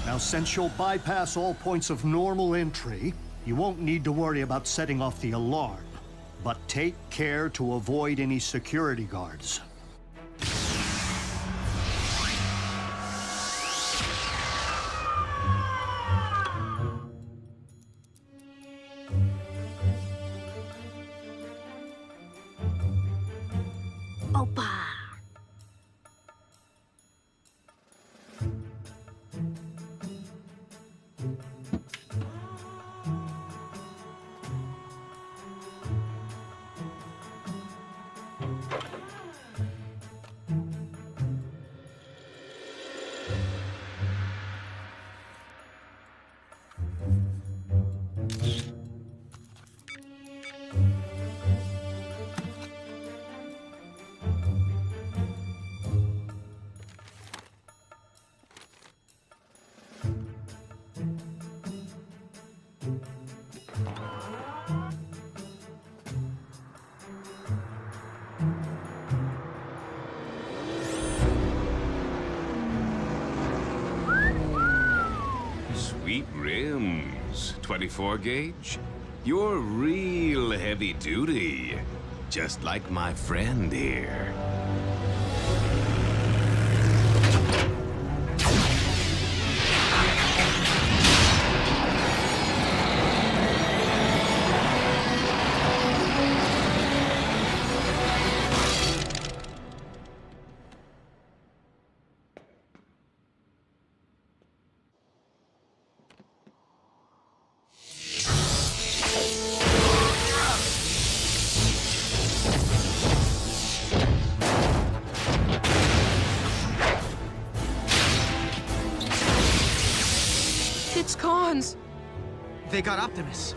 Speaker 3: Now, since you'll bypass all points of normal entry, you won't need to worry about setting off the alarm. But take care to avoid any security guards.
Speaker 6: Opa!
Speaker 19: sweet rims. 24 gauge. You're real heavy duty. Just like my friend here.
Speaker 7: It's cons! They got Optimus.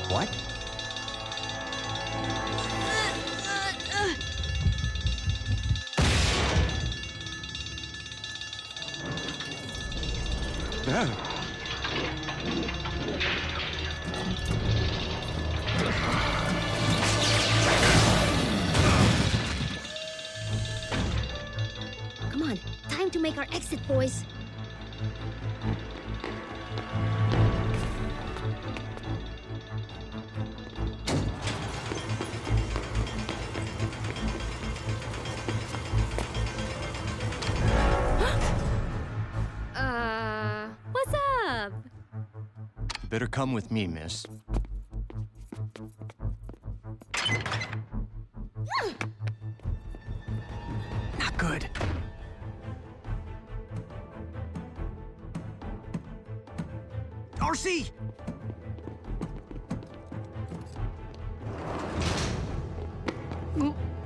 Speaker 18: What?
Speaker 6: Come on, time to make our exit, boys. What's up?
Speaker 18: Better come with me, miss.
Speaker 7: Not good. RC!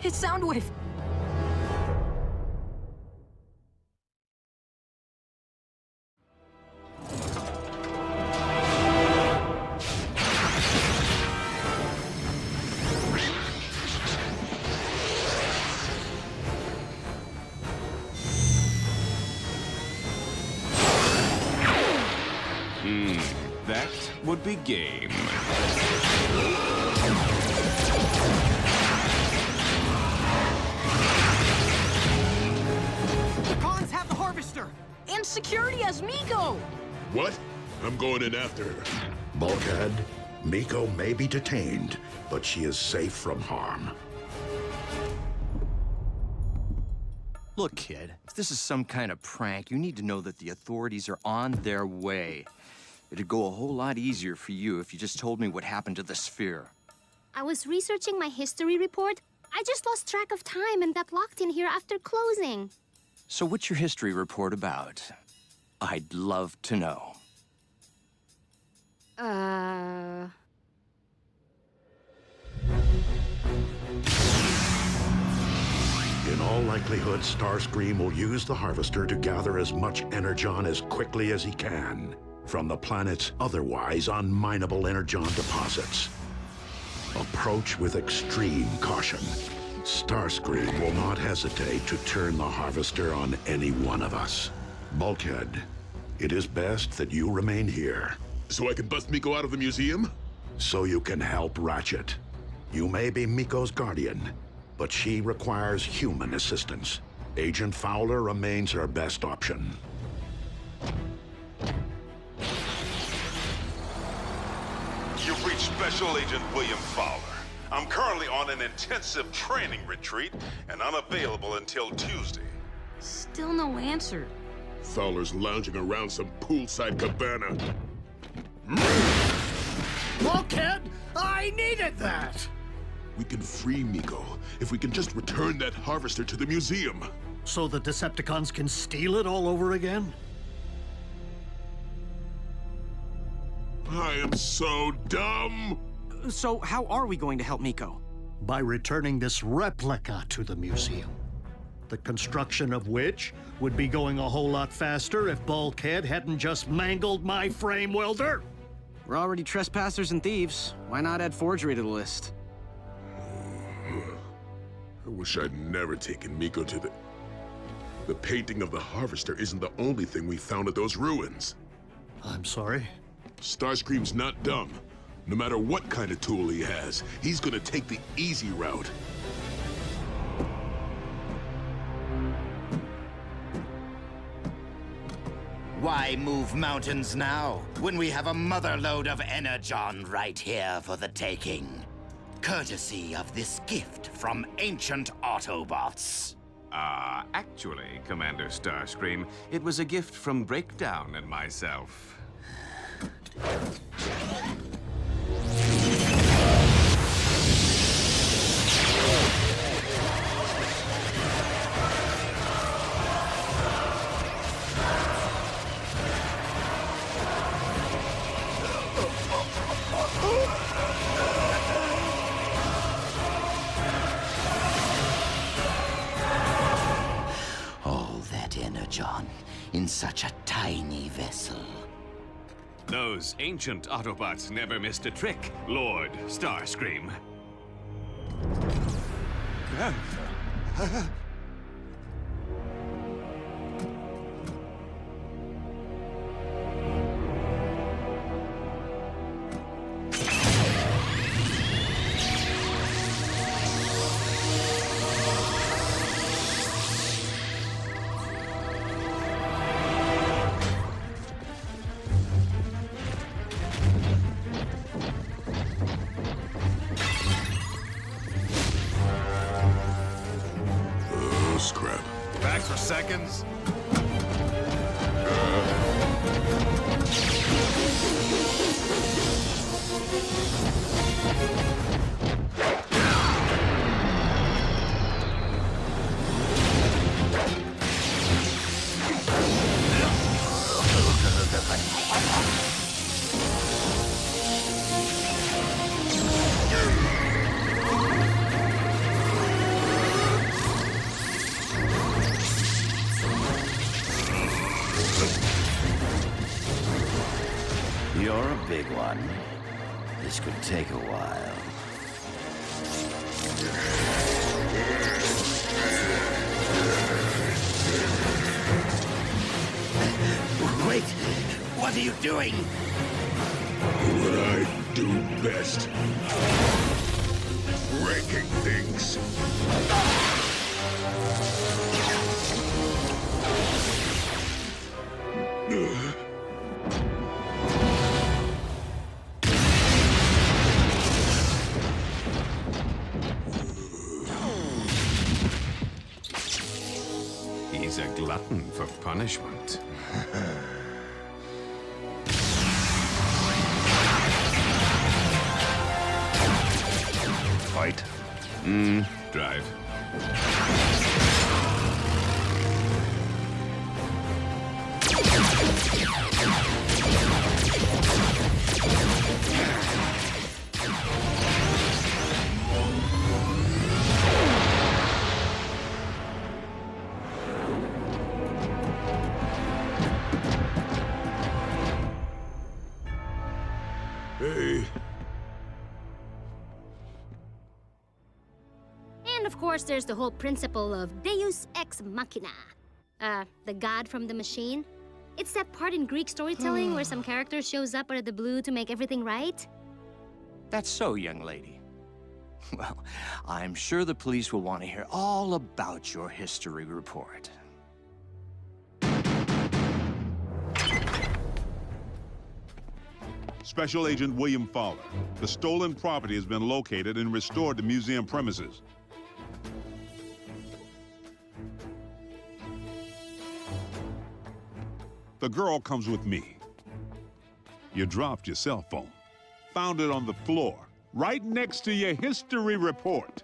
Speaker 7: It's Soundwave!
Speaker 19: That would be game.
Speaker 7: The cons have the Harvester! And security has Miko!
Speaker 9: What? I'm going in after her.
Speaker 4: Bulkhead, Miko may be detained, but she is safe from harm.
Speaker 18: Look, kid, if this is some kind of prank, you need to know that the authorities are on their way. It'd go a whole lot easier for you if you just told me what happened to the sphere.
Speaker 6: I was researching my history report. I just lost track of time and got locked in here after closing.
Speaker 18: So what's your history report about? I'd love to know.
Speaker 4: In all likelihood, Starscream will use the Harvester to gather as much energon as quickly as he can from the planet's otherwise unminable energon deposits. Approach with extreme caution. Starscream will not hesitate to turn the Harvester on any one of us. Bulkhead, it is best that you remain here.
Speaker 9: So I can bust Miko out of the museum?
Speaker 4: So you can help Ratchet. You may be Miko's guardian, but she requires human assistance. Agent Fowler remains her best option.
Speaker 12: You've reached Special Agent William Fowler. I'm currently on an intensive training retreat and unavailable until Tuesday.
Speaker 5: Still no answer.
Speaker 9: Fowler's lounging around some poolside cabana.
Speaker 3: Bulkhead, I needed that!
Speaker 9: We can free Miko if we can just return that Harvester to the museum.
Speaker 3: So the Decepticons can steal it all over again?
Speaker 9: I am so dumb!
Speaker 7: So how are we going to help Miko?
Speaker 3: By returning this replica to the museum. The construction of which would be going a whole lot faster if Bulkhead hadn't just mangled my frame welder.
Speaker 7: We're already trespassers and thieves. Why not add forgery to the list?
Speaker 9: I wish I'd never taken Miko to the... The painting of the Harvester isn't the only thing we found at those ruins.
Speaker 3: I'm sorry?
Speaker 9: Starscream's not dumb. No matter what kind of tool he has, he's gonna take the easy route.
Speaker 1: Why move mountains now, when we have a motherload of energon right here for the taking? Courtesy of this gift from ancient Autobots.
Speaker 19: Actually, Commander Starscream, it was a gift from Breakdown and myself.
Speaker 1: All that energon in such a tiny vessel.
Speaker 19: Those ancient Autobots never missed a trick, Lord Starscream.
Speaker 9: Scrap.
Speaker 16: Back for seconds?
Speaker 1: You're a big one. This could take a while. Wait! What are you doing?
Speaker 9: What I do best. Breaking things.
Speaker 19: He's a glutton for punishment.
Speaker 16: Fight?
Speaker 19: Drive.
Speaker 9: Hey.
Speaker 6: And of course, there's the whole principle of Deus ex machina. The god from the machine. It's that part in Greek storytelling where some character shows up out of the blue to make everything right.
Speaker 18: That's so, young lady. Well, I'm sure the police will want to hear all about your history report.
Speaker 12: Special Agent William Fowler. The stolen property has been located and restored to museum premises. The girl comes with me. You dropped your cell phone. Found it on the floor, right next to your history report.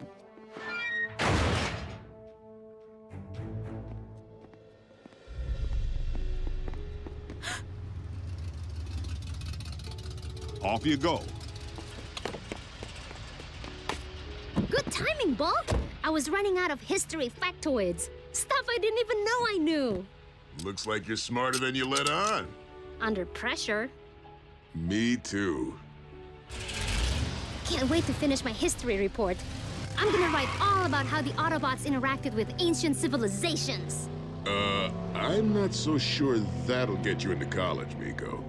Speaker 9: Off you go.
Speaker 6: Good timing, Bulk. I was running out of history factoids. Stuff I didn't even know I knew.
Speaker 9: Looks like you're smarter than you let on.
Speaker 6: Under pressure.
Speaker 9: Me too.
Speaker 6: Can't wait to finish my history report. I'm gonna write all about how the Autobots interacted with ancient civilizations.
Speaker 9: I'm not so sure that'll get you into college, Miko.